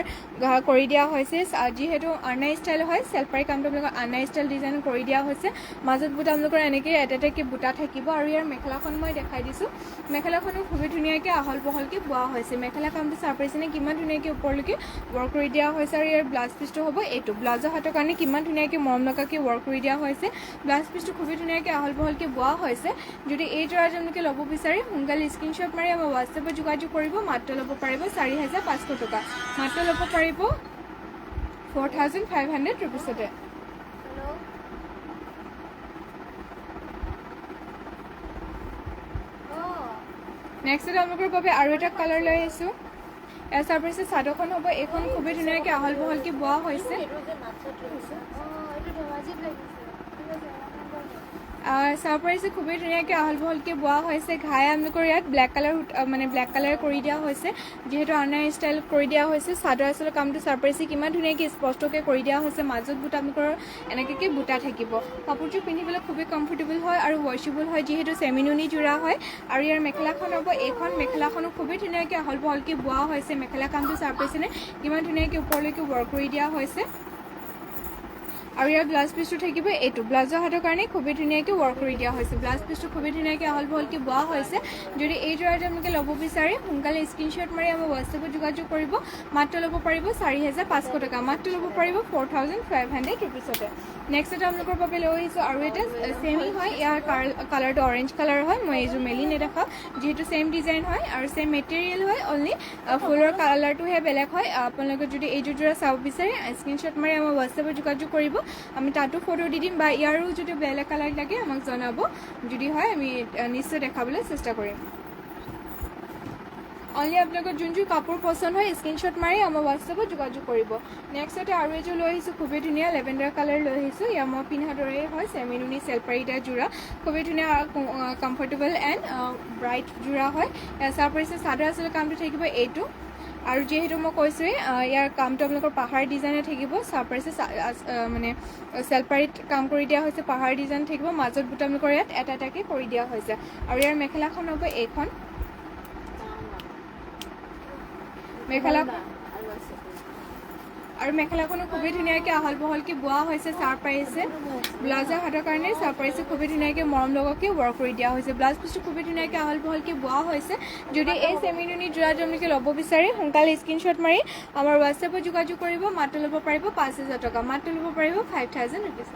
কৰি দিয়া হৈছে যিহেতু আৰ্নাই ষ্টাইল হয় চেলপাৰী কামটো আপোনালোকৰ আৰ্নাই ষ্টাইল ডিজাইন কৰি দিয়া হৈছে মাজত বুটা আপোনালোকৰ এনেকৈ এটা এটাকৈ বুটা থাকিব আৰু ইয়াৰ মেখেলাখন মই দেখাই দিছোঁ মেখেলাখনো খুবেই ধুনীয়াকৈ আহল বহলকৈ বোৱা হৈছে মেখেলা কামটো চাৰ্ভ কৰিছেনে কিমান ধুনীয়াকৈ ওপৰলৈকে ৱৰ্ক কৰি দিয়া হৈছে আৰু ইয়াৰ ব্লাউজ পিছটো হ'ব এইটো ব্লাউজৰ হাতৰ কাৰণে কিমান ধুনীয়াকৈ মৰম লগাকৈ ৱৰ্ক কৰি দিয়া হৈছে ব্লাউজ পিছটো খুবেই ধুনীয়াকৈ আহল বহলকৈ বোৱা হৈছে যদি এই যোৰাটো আপোনালোকে ল'ব বিচাৰে সোনকালে স্ক্ৰীনশ্বট মাৰি আমাৰ হোৱাটছএপত যোগাযোগ কৰিব মাত্ৰ ল'ব পাৰিব 4,500 টকা মাত্ৰ ল'ব পাৰিব 4,500 ৰুপিছতে নেক্সটতে আপোনালোকৰ বাবে আৰু এটা কালাৰ লৈ আহিছোঁ ইয়াৰ চাৰ্ভ কৰিছে চাদৰখন হ'ব এইখন খুবেই ধুনীয়াকৈ আহল বহলকৈ বোৱা হৈছে চাৰ্ভ কৰিছে খুবেই ধুনীয়াকৈ আহল বহলকৈ বোৱা হৈছে ঘাই আপোনালোকৰ ইয়াত ব্লেক কালাৰ কৰি দিয়া হৈছে যিহেতু আৰ্নাই ষ্টাইল কৰি দিয়া হৈছে চাদৰ আচলৰ কামটো চাৰ্ভ কৰিছে কিমান ধুনীয়াকৈ স্পষ্টকৈ কৰি দিয়া হৈছে মাজত বুটা আপোনালোকৰ এনেকৈ বুটা থাকিব কাপোৰটো পিন্ধিবলৈ খুবেই কমফৰ্টেবল হয় আৰু ৱাশ্বেবল হয় যিহেতু চেমি নুনি যোৰা হয় আৰু ইয়াৰ মেখেলাখন হ'ব এইখন মেখেলাখনো খুবেই ধুনীয়াকৈ আহল বহলকৈ বোৱা হৈছে মেখেলা কামটো চাৰ্ভ কৰিছেনে কিমান ধুনীয়াকৈ ওপৰলৈকে ৱৰ্ক কৰি দিয়া হৈছে আৰু ইয়াৰ ব্লাউজ পিছটো থাকিব এইটো ব্লাউজৰ হাতৰ কাৰণে খুবেই ধুনীয়াকৈ ৱৰ্ক কৰি দিয়া হৈছে ব্লাউজ পিছটো খুবেই ধুনীয়াকৈ আহল বহলকৈ বোৱা হৈছে যদি এই যোৰাটো আপোনালোকে ল'ব বিচাৰে সোনকালে স্ক্ৰীনশ্বট মাৰি আমাৰ হোৱাটছএপত যোগাযোগ কৰিব মাত্ৰ ল'ব পাৰিব 4,500 টকা মাত্ৰ ল'ব পাৰিব 4,500 ৰুপিছতে নেক্সটতে আপোনালোকৰ বাবে লৈ আহিছোঁ আৰু এটা ছেমি হয় ইয়াৰ কালাৰটো অৰেঞ্জ কালাৰ হয় মই এইযোৰ মেলি নেদেখাওঁ যিহেতু ছেম ডিজাইন হয় আৰু ছেম মেটেৰিয়েল হয় অনলি ফুলৰ কালাৰটোহে বেলেগ হয় আপোনালোকে যদি এইযোৰ যোৰা চাব বিচাৰে স্ক্ৰীনশ্বট মাৰি আমাৰ হোৱাটছএপত যোগাযোগ কৰিব আমি তাতো ফটো দি দিম বা ইয়াৰো যদি বেলেগ কালাৰ লাগে আমাক জনাব যদি হয় আমি নিশ্চয় দেখাবলৈ চেষ্টা কৰিম অনলি আপোনালোকৰ যোনযোৰ কাপোৰ পচন্দ হয় স্ক্ৰীনশ্বট মাৰি আমাৰ হোৱাটছএপত যোগাযোগ কৰিব নেক্সটতে আৰু এযোৰ লৈ আহিছোঁ খুবেই ধুনীয়া লেভেণ্ডাৰ কালাৰ লৈ আহিছোঁ ইয়াৰ মই পিন্ধাৰ দৰেই হয় চেমি নুনি চেলপাৰীটা যোৰা খুবেই ধুনীয়া কমফৰ্টেবল এণ্ড ব্ৰাইট যোৰা হয় ইয়াৰ চাৰ্ভ কৰিছে চাদৰ আচলৰ কামটো থাকিব এইটো আৰু যিহেতু মই কৈছোঁৱেই ইয়াৰ কামটো আপোনালোকৰ পাহাৰ ডিজাইনে থাকিব চাৰ্ভ কৰিছে চেলপাৰীত কাম কৰি দিয়া হৈছে পাহাৰ ডিজাইন থাকিব মাজত বুটা আপোনালোকৰ ইয়াত এটা এটাকৈ কৰি দিয়া হৈছে আৰু ইয়াৰ মেখেলাখন হ'ব এইখন আৰু মেখেলাখনো খুবেই ধুনীয়াকৈ আহল বহলকৈ বোৱা হৈছে চাৰ্ভ পাৰিছে ব্লাউজৰ হাতৰ কাৰণে চাৰ্ভ পাৰিছে খুবেই ধুনীয়াকৈ মৰম লগাকৈ ৱৰ্ক কৰি দিয়া হৈছে ব্লাউজ পিছটো খুবেই ধুনীয়াকৈ আহল বহলকৈ বোৱা হৈছে যদি এই চেমি নুনি যোৰাটো আপোনালোকে ল'ব বিচাৰে সোনকালে স্ক্ৰীনশ্বট মাৰি আমাৰ হোৱাটছএপত যোগাযোগ কৰিব মাত্ৰ ল'ব পাৰিব 5,000 টকা মাত্ৰ ল'ব পাৰিব 5,000 ৰুপিছ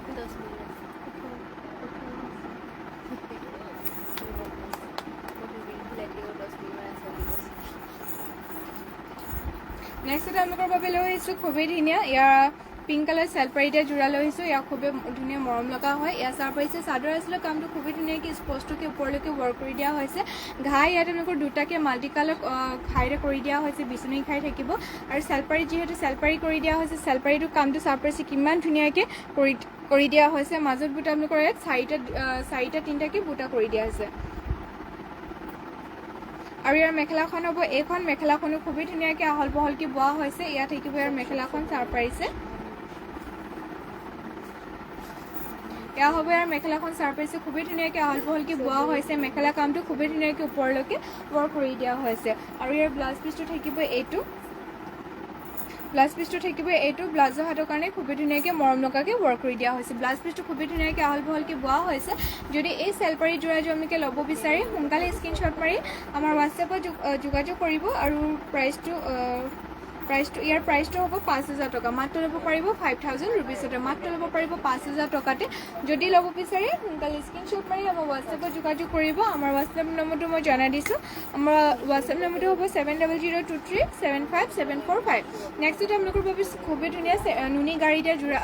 নেক্সটতে আপোনালোকৰ বাবে লৈ আহিছোঁ খুবেই ধুনীয়া ইয়াৰ পিংক কালাৰ চেলপাৰীটা যোৰা লৈ আহিছোঁ ইয়াক খুবেই ধুনীয়া মৰম লগা হয় ইয়াৰ চাৰ্ভ পাৰিছে চাদৰ আচলৰ কামটো খুবেই ধুনীয়াকৈ স্পষ্টকৈ ওপৰলৈকে ৱৰ্ক কৰি দিয়া হৈছে ঘাই ইয়াত আপোনালোকৰ দুটাকৈ মাল্টি কালাৰ ঘাইৰে কৰি দিয়া হৈছে বিচনী ঘাই থাকিব আৰু চেলপাৰী যিহেতু চেলপাৰী কৰি দিয়া হৈছে চেলপাৰীটো কামটো চাৰ্ভ পাৰিছে কিমান ধুনীয়াকৈ কৰি দিয়া হৈছে মাজত বুটা আপোনালোকৰ ইয়াত চাৰিটা তিনিটাকৈ বুটা কৰি দিয়া হৈছে আৰু ইয়াৰ মেখেলাখন হ'ব এইখন মেখেলাখনো খুবেই ধুনীয়াকৈ আহল বহলকৈ বোৱা হৈছে ইয়াত থাকিব ইয়াৰ মেখেলাখন চাৰ্ভ পাৰিছে এয়া হ'ব ইয়াৰ মেখেলাখন চাৰ পাইছে খুবেই ধুনীয়াকৈ আহল বহলকৈ বোৱা হৈছে মেখেলা কামটো খুবেই ধুনীয়াকৈ ওপৰলৈকে ৱৰ্ক কৰি দিয়া হৈছে আৰু ইয়াৰ ব্লাউজ পিচটো থাকিব এইটো ব্লাউজ পিচটো থাকিব এইটো ব্লাউজৰ হাতৰ কাৰণে খুবেই ধুনীয়াকৈ মৰম লগাকৈ ৱৰ্ক কৰি দিয়া হৈছে ব্লাউজ পিচটো খুবেই ধুনীয়াকৈ আহল বহলকৈ বোৱা হৈছে যদি এই চেলপাৰী যোৰাযোৰ আপোনালোকে ল'ব বিচাৰে সোনকালে স্ক্ৰীনশ্বট মাৰি আমাৰ হোৱাটছএপত যোগাযোগ কৰিব আৰু ইয়াৰ প্ৰাইচটো হ'ব 5,000 টকা মাত্ৰ ল'ব পাৰিব 5,000 ৰুপিছতে মাত্ৰ ল'ব পাৰিব 5,000 টকাতে যদি ল'ব বিচাৰে সোনকালে স্ক্ৰীনশ্বট মাৰি আমাৰ হোৱাটছএপত যোগাযোগ কৰিব আমাৰ হোৱাটছএপ নম্বৰটো মই জনাই দিছোঁ আমাৰ হোৱাটছএপ নম্বৰটো হ'ব 7002375745 নেক্সট আপোনালোকৰ বাবে খুবেই ধুনীয়া নুনি গাড়ী দিয়া যোৰা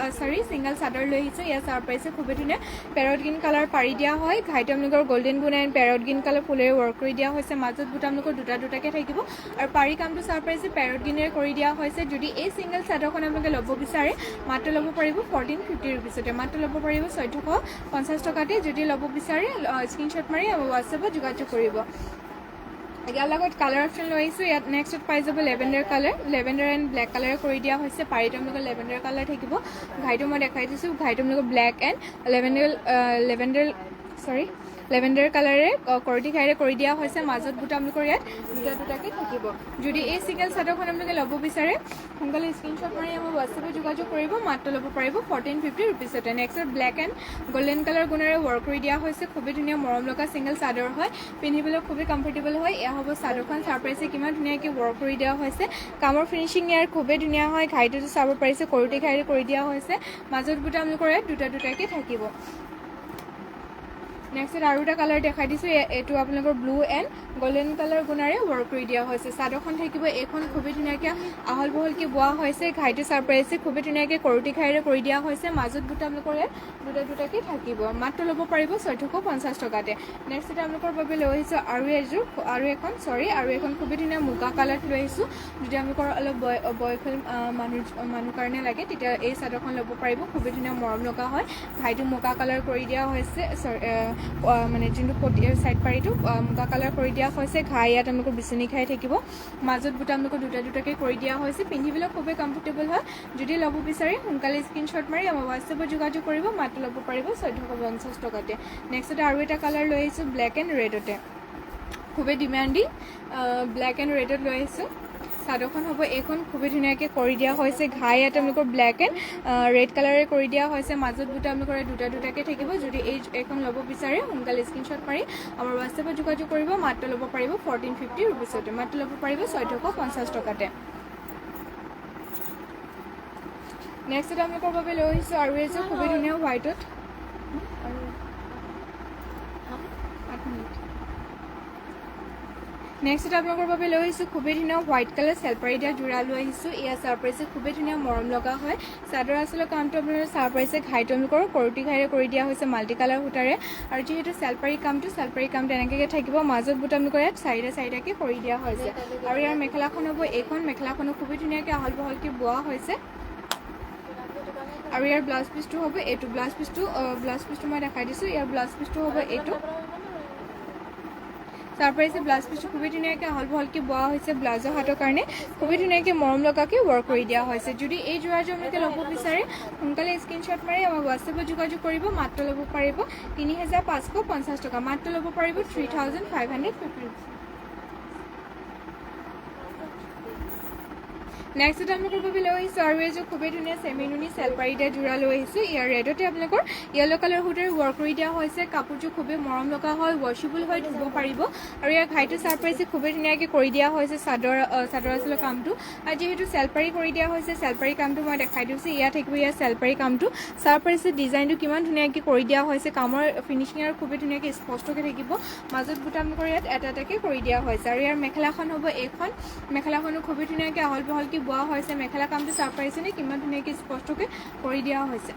ছিংগল চাদৰ লৈ আহিছোঁ ইয়াৰ চাৰ প্ৰাইচে খুবেই ধুনীয়া পেৰট গ্ৰীণ কালাৰ পাৰি দিয়া হয় ঘাইটো আপোনালোকৰ গল্ডেন গুণ এণ্ড পেৰট গ্ৰীণ কালাৰ ফুলেৰে ৱৰ্ক কৰি দিয়া হৈছে মাজত বুটা আপোনালোকৰ দুটাকৈ থাকিব আৰু পাৰি কামটো চাৰ প্ৰাইচে পেৰট গ্ৰীণেৰে কৰি দিয়া হৈছে যদি এই ছিংগল চাদৰখন আপোনালোকে ল'ব বিচাৰে মাত্ৰ ল'ব পাৰিব 1450 ৰুপিছতে মাত্ৰ ল'ব পাৰিব 1450 টকাতে যদি ল'ব বিচাৰে স্ক্ৰীনশ্বট মাৰি আমাৰ হোৱাটছএপত যোগাযোগ কৰিব ইয়াৰ লগত কালাৰ অপশ্যন লৈ আহিছোঁ ইয়াত নেক্সটত পাই যাব লেভেণ্ডাৰ এণ্ড ব্লেক কালাৰ কৰি দিয়া হৈছে পাৰীটো আপোনালোকৰ লেভেণ্ডাৰ কালাৰ থাকিব ঘাইটো মই দেখাই দিছোঁ ঘাইটো আপোনালোকৰ ব্লেক এণ্ড লেভেণ্ডাৰ কালাৰে কৰটি ঘাইৰে কৰি দিয়া হৈছে মাজত বুটা আপোনালোকৰ ইয়াত দুটাকৈ থাকিব যদি এই ছিংগল চাদৰখন আপোনালোকে ল'ব বিচাৰে সোনকালে স্ক্ৰীনশ্বট মাৰি আমাৰ হোৱাটছএপত যোগাযোগ কৰিব মাত্ৰ ল'ব পাৰিব 1450 ৰুপিছতে next black and golden colour গুণেৰে ৱৰ্ক কৰি দিয়া হৈছে খুবেই ধুনীয়া মৰম লগা ছিংগল চাদৰ হয় পিন্ধিবলৈ খুবেই কমফৰ্টেবল হয় এয়া হ'ব চাদৰখন চাৰ পাৰিছে কিমান ধুনীয়াকৈ ৱৰ্ক কৰি দিয়া হৈছে কামৰ ফিনিচিং ইয়াৰ খুবেই ধুনীয়া হয় ঘাইটোতো চাব পাৰিছে কৰটি ঘাইৰে কৰি দিয়া হৈছে মাজত বুটা আপোনালোকৰ ইয়াত দুটাকৈ থাকিব নেক্সট আৰু এটা কালাৰ দেখাই দিছোঁ এইটো আপোনালোকৰ ব্লু এণ্ড গল্ডেন কালাৰ গুণাৰে ৱৰ্ক কৰি দিয়া হৈছে চাদৰখন থাকিব এইখন খুবেই ধুনীয়াকৈ আহল বহলকৈ বোৱা হৈছে ঘাইটো চাৰ পাৰিছে খুবেই ধুনীয়াকৈ কৰটি ঘাইৰে কৰি দিয়া হৈছে মাজত বুটা আপোনালোকৰ ইয়াত দুটাকৈ থাকিব মাত্ৰ ল'ব পাৰিব 1450 টকাতে নেক্সট আপোনালোকৰ বাবে লৈ আহিছোঁ আৰু এখন খুবেই ধুনীয়া মুগা কালাৰত লৈ আহিছোঁ যদি আপোনালোকৰ অলপ বয়সীয়াল মানুহ কাৰণে লাগে তেতিয়া এই চাদৰখন ল'ব পাৰিব খুবেই ধুনীয়া মৰম লগা হয় ঘাইটো মুগা কালাৰ কৰি দিয়া হৈছে মানে যোনটো পটিৰ চাইড পাৰিটো মুগা কালাৰ কৰি দিয়া হৈছে ঘাই ইয়াত আপোনালোকৰ বিচনি খাই থাকিব মাজত বুটা আপোনালোকৰ দুটাকৈ কৰি দিয়া হৈছে পিন্ধিবলৈ খুবেই কমফৰ্টেবল হয় যদি ল'ব বিচাৰে সোনকালে স্ক্ৰীনশ্বট মাৰি আমাৰ হোৱাটছএপত যোগাযোগ কৰিব মাত্ৰ ল'ব পাৰিব 1450 টকাতে নেক্সট আৰু এটা কালাৰ লৈ আহিছোঁ ব্লেক এণ্ড ৰেডতে খুবেই ডিমাণ্ডিং ব্লেক এণ্ড ৰেডত লৈ আহিছোঁ চাদৰখন হ'ব এইখন খুবেই ধুনীয়াকৈ কৰি দিয়া হৈছে ঘাই ইয়াত আপোনালোকৰ ব্লেক এণ্ড ৰেড কালাৰে কৰি দিয়া হৈছে মাজত বুটা আপোনালোকৰ দুটাকৈ থাকিব যদি এইখন ল'ব বিচাৰে সোনকালে স্ক্ৰীনশ্বট মাৰি আমাৰ হোৱাটছএপত যোগাযোগ কৰিব মাত্ৰ ল'ব পাৰিব 1450 ৰুপিছতে মাত্ৰ ল'ব পাৰিব 1450 টকাতে নেক্সট আপোনালোকৰ বাবে লৈ আহিছোঁ আৰু এযোৰ খুবেই ধুনীয়া হোৱাইটত নেক্সট আপোনালোকৰ বাবে লৈ আহিছোঁ খুবেই ধুনীয়া হোৱাইট কালাৰ চেলপাৰী দিয়া যোৰা লৈ আহিছোঁ এয়া চাৰ পাৰিছে খুবেই ধুনীয়া মৰম লগা হয় চাদৰ আচলৰ কামটো আপোনাৰ চাৰ পাৰিছে ঘাইটো আপোনালোকৰ কৰটি ঘাইৰে কৰি দিয়া হৈছে মাল্টি কালাৰ সূতাৰে আৰু যিহেতু চেলপাৰী কামটো এনেকৈ থাকিব মাজত বুটা আপোনালোকৰ ইয়াত চাৰিটাকৈ কৰি দিয়া হৈছে আৰু ইয়াৰ মেখেলাখন হ'ব এইখন মেখেলাখনো খুবেই ধুনীয়াকৈ আহল বহলকৈ বোৱা হৈছে আৰু ইয়াৰ ব্লাউজ পিচটো হ'ব এইটো ব্লাউজ পিচটো মই দেখাই দিছোঁ ইয়াৰ ব্লাউজ পিচটো হ'ব এইটো চাৰ পাৰিছে ব্লাউজ পিচটো খুবেই ধুনীয়াকৈ আহল বহলকৈ বোৱা হৈছে ব্লাউজৰ হাতৰ কাৰণে খুবেই ধুনীয়াকৈ মৰম লগাকৈ ৱৰ্ক কৰি দিয়া হৈছে যদি এই যোৰাযোৰ আপোনালোকে ল'ব বিচাৰে সোনকালে স্ক্ৰীনশ্বট মাৰি আমাৰ হোৱাটছএপত যোগাযোগ কৰিব মাত্ৰ ল'ব পাৰিব 3,550 টকা মাত্ৰ ল'ব পাৰিব 3,550 নেক্সট আপোনালোকৰ বাবে লৈ আহিছোঁ আৰু এযোৰ খুবেই ধুনীয়া চেমি নুনি চেলপাৰী দিয়া যোৰা লৈ আহিছোঁ ইয়াৰ ৰেডতে আপোনালোকৰ য়েল্লো কালাৰ সূতাৰে ৱৰ্ক কৰি দিয়া হৈছে কাপোৰযোৰ খুবেই মৰম লগা হয় ৱাশ্বেবল হয় ধুব পাৰিব আৰু ইয়াৰ ঘাইটো চাৰ পাৰিছে খুবেই ধুনীয়াকৈ কৰি দিয়া হৈছে চাদৰ আচলৰ কামটো আৰু যিহেতু চেলপাৰী কৰি দিয়া হৈছে চেলপাৰী কামটো মই দেখাই দিছোঁ ইয়াত থাকিব ইয়াৰ চেলপাৰী কামটো চাৰ পাৰিছে ডিজাইনটো কিমান ধুনীয়াকৈ কৰি দিয়া হৈছে কামৰ ফিনিচিং আৰু খুবেই ধুনীয়াকৈ স্পষ্টকৈ থাকিব মাজত বুটা আপোনালোকৰ ইয়াত এটাকৈ কৰি দিয়া হৈছে আৰু ইয়াৰ মেখেলাখন হ'ব এইখন মেখেলাখনো খুবেই ধুনীয়াকৈ আহল বহলকৈ বোৱা হৈছে মেখেলা কামটো চাৰ পাৰিছেনে কিমান ধুনীয়াকৈ স্পষ্টকৈ কৰি দিয়া হৈছে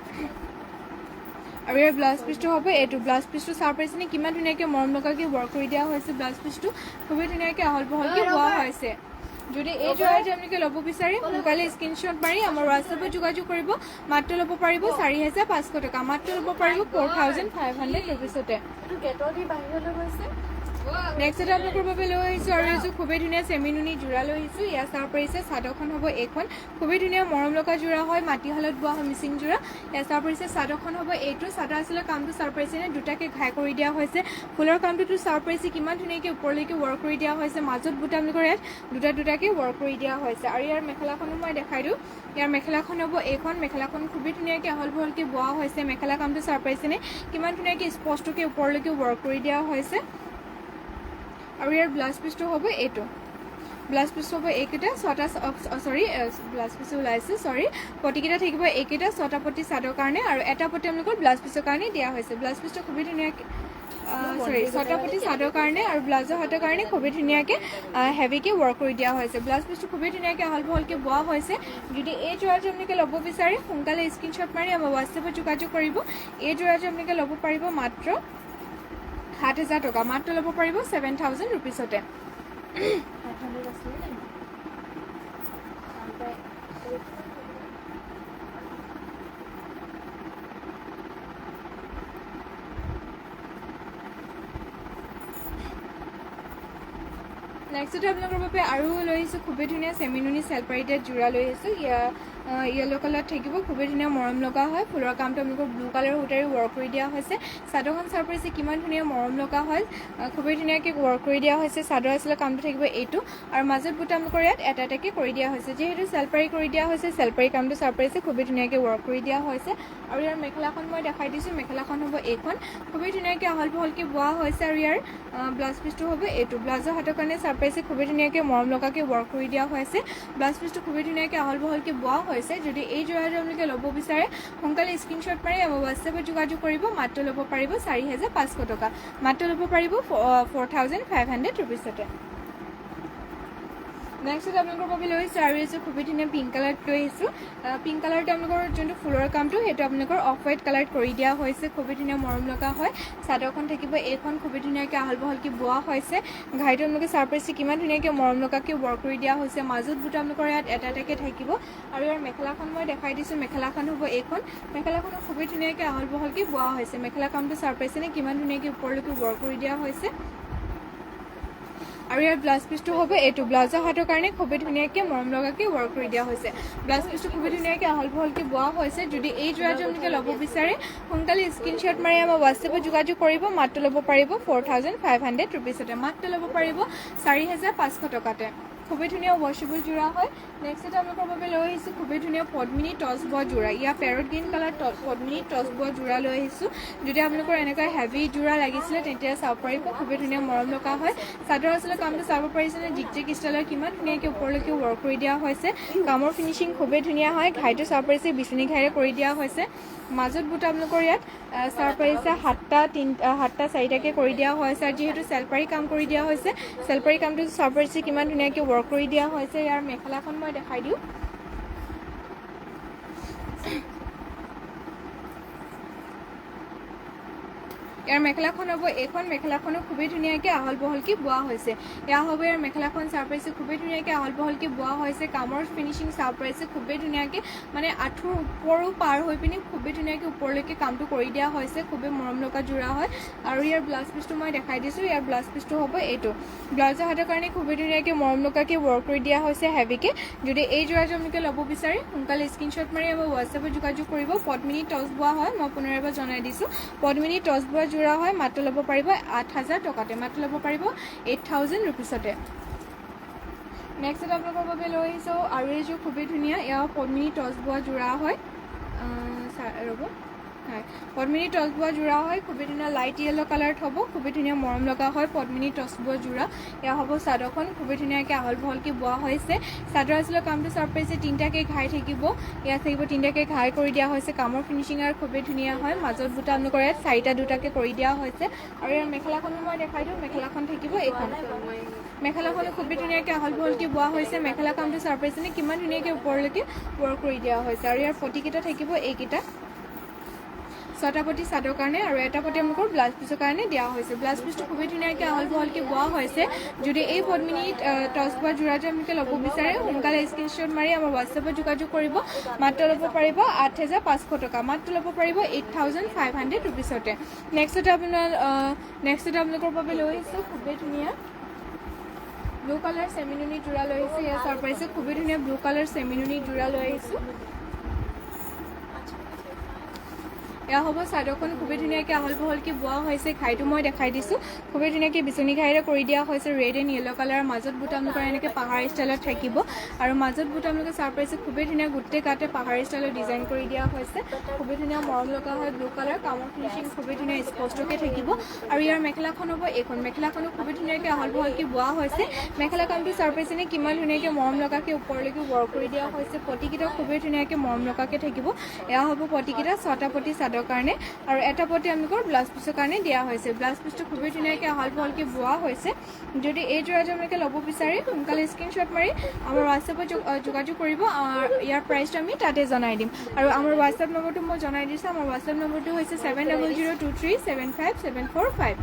আৰু ইয়াৰ ব্লাউজ পিচটো হ'ব এইটো ব্লাউজ পিচটো চাৰ পাৰিছেনে কিমান ধুনীয়াকৈ মৰম লগাকৈ ৱৰ্ক কৰি দিয়া হৈছে ব্লাউজ পিচটো খুবেই ধুনীয়াকৈ আহল বহলকৈ বোৱা হৈছে যদি এই যোৰাযোৰ আপোনালোকে ল'ব বিচাৰে সোনকালে স্ক্ৰীনশ্বট মাৰি আমাৰ হোৱাটছএপত যোগাযোগ কৰিব মাত্ৰ ল'ব পাৰিব 4,500 টকা মাত্ৰ ল'ব পাৰিব 4,500 ৰুপিছতে এইটো গেটৰ দি বাহিৰলৈ গৈছে নেক্সট এটা আপোনালোকৰ বাবে লৈ আহিছোঁ আৰু এইযোৰ খুবেই ধুনীয়া চেমিনুনি যোৰা লৈ আহিছোঁ। ইয়াৰ চাৰ পৰিছে চাদৰখন হ'ব এইখন, খুবেই ধুনীয়া মৰম লগা যোৰা হয়, মাটিশালত বোৱা হয় মিচিং যোৰা। ইয়াৰ চাৰ পৰিছে চাদৰখন হ'ব এইটো। চাদৰ আচলতে কামটো চাৰ পৰিছে নে দুটাকৈ ঘাই কৰি দিয়া হৈছে। ফুলৰ কামটোতো চাৰ পৰিছে কিমান ধুনীয়াকৈ ওপৰলৈকে ৱৰ্ক কৰি দিয়া হৈছে, মাজত বুটা আপোনালোকৰ ইয়াত দুটাকৈ ৱৰ্ক কৰি দিয়া হৈছে। আৰু ইয়াৰ মেখেলাখনো মই দেখাই দিওঁ। ইয়াৰ মেখেলাখন হ'ব এইখন, মেখেলাখন খুবেই ধুনীয়াকৈ আহল বহলকৈ বোৱা হৈছে। মেখেলা কামটো চাৰ পাৰিছেনে কিমান ধুনীয়াকৈ স্পষ্টকৈ ওপৰলৈকে ৱৰ্ক কৰি দিয়া হৈছে। আৰু ইয়াৰ ব্লাউজ পিচটো হ'ব এইটো। ব্লাউজ পিচ হ'ব এইকেইটা, ছটা ব্লাউজ পিচ ওলাইছে পটিকেইটা থাকিব এইকেইটা, 6টা পটি চাদৰ কাৰণে আৰু এটা পটি আপোনালোকৰ ব্লাউজ পিচৰ কাৰণে দিয়া হৈছে। ব্লাউজ পিচটো খুবেই ধুনীয়াকৈ 6টা পটি চাদৰ কাৰণে আৰু ব্লাউজৰ হাতৰ কাৰণে খুবেই ধুনীয়াকৈ হেভিকৈ ৱৰ্ক কৰি দিয়া হৈছে। ব্লাউজ পিচটো খুবেই ধুনীয়াকৈ আহল বহলকৈ বোৱা হৈছে। যদি এই যোৰাটো আপোনালোকে ল'ব বিচাৰে সোনকালে স্ক্ৰীনশ্বট মাৰি আমাৰ হোৱাটছএপত যোগাযোগ কৰিব। এই যোৰাটো আপোনালোকে ল'ব পাৰিব মাত্ৰ 7,000 টকা, মাত্ৰ ল'ব পাৰিব 7,000 ৰুপিছতে। নেক্সটতে আপোনালোকৰ বাবে আৰু লৈ আহিছোঁ খুবেই ধুনীয়া চেমিনুনি চেলপাৰিটেড যোৰা লৈ আহিছোঁ। য়েল্ল' কালাৰত থাকিব, খুবেই ধুনীয়া মৰম লগা হয়। ফুলৰ কামটো আপোনালোকৰ ব্লু কালাৰৰ সূতাৰে ৱৰ্ক কৰি দিয়া হৈছে। চাদৰখন চাৰ পৰিছে কিমান ধুনীয়া মৰম লগা হয়, খুবেই ধুনীয়াকৈ ৱৰ্ক কৰি দিয়া হৈছে। চাদৰ আচলতে কামটো থাকিব এইটো আৰু মাজত বুটা আপোনালোকৰ ইয়াত এটা এটাকৈ কৰি দিয়া হৈছে। যিহেতু চেলপাৰি কৰি দিয়া হৈছে, চেলপাৰি কামটো চাৰ পৰিছে খুবেই ধুনীয়াকৈ ৱৰ্ক কৰি দিয়া হৈছে। আৰু ইয়াৰ মেখেলাখন মই দেখাই দিছোঁ, মেখেলাখন হ'ব এইখন, খুবেই ধুনীয়াকৈ আহল বহলকৈ বোৱা হৈছে। আৰু ইয়াৰ ব্লাউজ পিচটো হ'ব এইটো। ব্লাউজৰ হাতৰ কাৰণে চাৰ পৰিছে খুবেই ধুনীয়াকৈ মৰম লগাকৈ ৱৰ্ক কৰি দিয়া হৈছে। ব্লাউজ পিচটো খুবেই ধুনীয়াকৈ আহল বহলকৈ বোৱা হৈছে। যদি এই যোৰাটো আপোনালোকে ল'ব বিচাৰে সোনকালে স্ক্ৰীনশ্বট মাৰি আমাৰ হোৱাটছএপত যোগাযোগ কৰিব। মাত্ৰ ল'ব পাৰিব 4,500 টকা, মাত্ৰ ল'ব পাৰিব 4,500 ৰুপিছতে। নেক্সট আপোনালোকৰ বাবে লৈ আহিছোঁ আৰু এইযোৰ খুবেই ধুনীয়া পিংক কালাৰত লৈ আহিছোঁ। পিংক কালাৰটো আপোনালোকৰ যোনটো ফুলৰ কামটো সেইটো আপোনালোকৰ অফ হোৱাইট কালাৰত কৰি দিয়া হৈছে। খুবেই ধুনীয়া মৰম লগা হয়। চাদৰখন থাকিব এইখন, খুবেই ধুনীয়াকৈ আহল বহলকৈ বোৱা হৈছে। ঘাইটো আপোনালোকে চাৰ পৰিছে কিমান ধুনীয়াকৈ মৰম লগাকৈ ৱৰ্ক কৰি দিয়া হৈছে। মাজত বুটা আপোনালোকৰ ইয়াত এটা এটাকৈ থাকিব। আৰু ইয়াৰ মেখেলাখন মই দেখাই দিছোঁ, মেখেলাখন হ'ব এইখন। মেখেলাখনো খুবেই ধুনীয়াকৈ আহল বহলকৈ বোৱা হৈছে। মেখেলা কামটো চাৰ পৰিছেনে কিমান ধুনীয়াকৈ ওপৰলৈকে ৱৰ্ক কৰি দিয়া হৈছে। আৰু ইয়াৰ ব্লাউজ পিচটো হ'ব এইটো। ব্লাউজৰ হাতৰ কাৰণে খুবেই ধুনীয়াকৈ মৰম লগাকৈ ৱৰ্ক কৰি দিয়া হৈছে। ব্লাউজ পিচটো খুবেই ধুনীয়াকৈ আহল বহলকৈ বোৱা হৈছে। যদি এই যোৰাটো আপোনালোকে ল'ব বিচাৰে সোনকালে স্ক্ৰীনশ্বট মাৰি আমাৰ হোৱাটছএপত যোগাযোগ কৰিব। মাত্ৰ ল'ব পাৰিব 4,500 ৰুপিছতে, মাত্ৰ ল'ব পাৰিব 4,500 টকাতে। খুবেই ধুনীয়া ৱাশ্বেবল যোৰা হয়। নেক্সট এটা আপোনালোকৰ বাবে লৈ আহিছোঁ খুবেই ধুনীয়া পদ্মিনী টচ বোৱা যোৰা। ইয়াৰ পেৰট গ্ৰীণ কালাৰ পদ্মিনী টচ বোৱা যোৰা লৈ আহিছোঁ। যদি আপোনালোকৰ এনেকুৱা হেভি যোৰা লাগিছিলে তেতিয়া চাব পাৰিব, খুবেই ধুনীয়া মৰম লগা হয়। চাদৰ আচলতে কামটো চাব পাৰিছেনে জিগজেগ ষ্টাইলৰ কিমান ধুনীয়াকৈ ওপৰলৈকে ৱৰ্ক কৰি দিয়া হৈছে। কামৰ ফিনিচিং খুবেই ধুনীয়া হয়। ঘাইটো চাব পাৰিছে বিচনী ঘাইৰে কৰি দিয়া হৈছে। মাজত বুটা আপোনালোকৰ ইয়াত চাব পাৰিছে 7টা 4টাকৈ কৰি দিয়া হৈছে। আৰু যিহেতু চেলপাৰি কাম কৰি দিয়া হৈছে, চেলপাৰি কামটো চাব পাৰিছে কিমান ধুনীয়াকৈ ৱৰ্ক কৰি দিয়া হৈছে। ইয়াৰ মেখেলাখন মই দেখাই দিওঁ। ইয়াৰ মেখেলাখন হ'ব এইখন। মেখেলাখনো খুবেই ধুনীয়াকৈ আহল বহলকৈ বোৱা হৈছে। এয়া হ'ব ইয়াৰ মেখেলাখন চাব পাৰিছে খুবেই ধুনীয়াকৈ আহল বহলকৈ বোৱা হৈছে। কামৰ ফিনিচিং চাব পাৰিছে খুবেই ধুনীয়াকৈ, মানে আঁঠুৰ ওপৰো পাৰ হৈ পিনি খুবেই ধুনীয়াকৈ ওপৰলৈকে কামটো কৰি দিয়া হৈছে। খুবেই মৰম লগা যোৰা হয়। আৰু ইয়াৰ ব্লাউজ পিচটো মই দেখাই দিছোঁ। ইয়াৰ ব্লাউজ পিচটো হ'ব এইটো। ব্লাউজৰ হাতৰ কাৰণে খুবেই ধুনীয়াকৈ মৰম লগাকৈ ৱৰ্ক কৰি দিয়া হৈছে হেভিকৈ। যদি এই যোৰাটো আপোনালোকে ল'ব বিচাৰে সোনকালে স্ক্ৰীনশ্বট মাৰি আমাৰ হোৱাটছএপত যোগাযোগ কৰিব। পদ্মিনী টচ বোৱা হয়, মই পুনৰ এবাৰ জনাই দিছোঁ। পদ্মিনী টচ বোৱা যোৰা হয়। মাত্ৰ ল'ব পাৰিব 8,000 টকাতে, মাত্ৰ ল'ব পাৰিব 8,000 ৰুপিছতে। নেক্সট এটা আপোনালোকৰ বাবে লৈ আহিছোঁ আৰু এইযোৰ খুবেই ধুনীয়া। এয়া পদ্মিনী টচ বোৱা যোৰা হয়। ৰ'ব, হয় পদ্মিনী টচ বোৱা যোৰা হয়। খুবেই ধুনীয়া লাইট য়েল্ল' কালাৰত হ'ব। খুবেই ধুনীয়া মৰম লগা হয় পদ্মিনী টচ বোৱা যোৰা। এয়া হ'ব চাদৰখন, খুবেই ধুনীয়াকৈ আহল বহলকৈ বোৱা হৈছে। চাদৰ আচলতে কামটো চাব পাৰিছে 3টাকৈ ঘাই থাকিব। ইয়াত থাকিব 3টাকৈ ঘাই কৰি দিয়া হৈছে। কামৰ ফিনিচিং আৰু খুবেই ধুনীয়া হয়। মাজত বুটা আপোনালোকৰ ইয়াত 4টা 2টাকৈ কৰি দিয়া হৈছে। আৰু ইয়াৰ মেখেলাখনো মই দেখাই দিওঁ। মেখেলাখন থাকিব এইখন। মেখেলাখনো খুবেই ধুনীয়াকৈ আহল বহলকৈ বোৱা হৈছে। মেখেলা কামটো চাব পাৰিছেনে কিমান ধুনীয়াকৈ ওপৰলৈকে ৱৰ্ক কৰি দিয়া হৈছে। আৰু ইয়াৰ পটিকেইটা থাকিব এইকেইটা। ছটা পতি চাদৰ কাৰণে আৰু এটা পতি আপোনালোকৰ ব্লাউজ পিছৰ কাৰণে দিয়া হৈছে ব্লাউজ পিছটো খুবেই ধুনীয়াকৈ আহল বহলকৈ বোৱা হৈছে যদি এই পদ্মিনী টচ বোৱা যোৰাটো আপোনালোকে ল'ব বিচাৰে সোনকালে স্ক্ৰীনশ্বট মাৰি আমাৰ হোৱাটছএপত যোগাযোগ কৰিব মাত্ৰ ল'ব পাৰিব 8,500 টকা মাত্ৰ ল'ব পাৰিব 8,500 ৰুপিছতে নেক্সটতে আপোনালোকৰ বাবে লৈ আহিছোঁ খুবেই ধুনীয়া ব্লু কালাৰ চেমিনুনি যোৰা লৈ আহিছোঁ ইয়াৰ চাৰ পাইছে খুবেই ধুনীয়া ব্লু কালাৰ চেমিনুনি যোৰা লৈ আহিছোঁ এয়া হ'ব চাদৰখন খুবেই ধুনীয়াকৈ আহল বহলকৈ বোৱা হৈছে ঘাইটো মই দেখাই দিছোঁ খুবেই ধুনীয়াকৈ বিচনী ঘাইৰে কৰি দিয়া হৈছে ৰেড এণ্ড য়েল্ল' কালাৰ মাজত বুটা আপোনালোকৰ এনেকৈ পাহাৰ ষ্টাইলত থাকিব আৰু মাজত বুটা আপোনালোকে চাৰ পাইছে খুবেই ধুনীয়া গোটেই গাতে পাহাৰ ষ্টাইলত ডিজাইন কৰি দিয়া হৈছে খুবেই ধুনীয়া মৰম লগা হয় ব্লু কালাৰ কামৰ ফিনিচিং খুবেই ধুনীয়া স্পষ্টকৈ থাকিব আৰু ইয়াৰ মেখেলাখন হ'ব এইখন মেখেলাখনো খুবেই ধুনীয়াকৈ আহল বহলকৈ বোৱা হৈছে মেখেলা কামটো চাৰ পাইছেনে কিমান ধুনীয়াকৈ মৰম লগাকৈ ওপৰলৈকে ৱৰ্ক কৰি দিয়া হৈছে পতিকেইটা খুবেই ধুনীয়াকৈ মৰম লগাকৈ থাকিব এয়া হ'ব পতিকেইটা ছটা পতি চাদৰ কাৰণে আৰু এটা পতি আপোনালোকৰ ব্লাউজ পিছৰ কাৰণে দিয়া হৈছে ব্লাউজ পিছটো খুবেই ধুনীয়াকৈ আহল বহলকৈ বোৱা হৈছে যদি এই যোৰাটো আপোনালোকে ল'ব বিচাৰে সোনকালে স্ক্ৰীনশ্বট মাৰি আমাৰ হোৱাটছএপত যোগাযোগ কৰিব ইয়াৰ প্ৰাইচটো আমি তাতে জনাই দিম আৰু আমাৰ হোৱাটছএপ নম্বৰটো মই জনাই দিছোঁ আমাৰ হোৱাটছএপ নম্বৰটো হৈছে 7002375745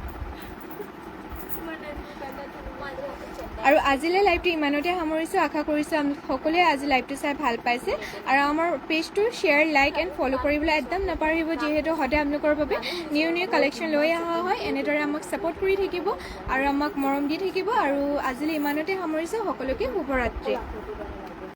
আৰু আজিলৈ লাইভটো ইমানতে সামৰিছোঁ আশা কৰিছোঁ সকলোৱে আজি লাইভটো চাই ভাল পাইছে আৰু আমাৰ পেজটো শ্বেয়াৰ লাইক এণ্ড ফ'ল' কৰিবলৈ একদম নাপাহৰিব যিহেতু সদায় আপোনালোকৰ বাবে নিউ কালেকশ্যন লৈ অহা হয় এনেদৰে আমাক ছাপোৰ্ট কৰি থাকিব আৰু আমাক মৰম দি থাকিব আৰু আজিলৈ ইমানতে সামৰিছোঁ সকলোকে শুভৰাত্ৰি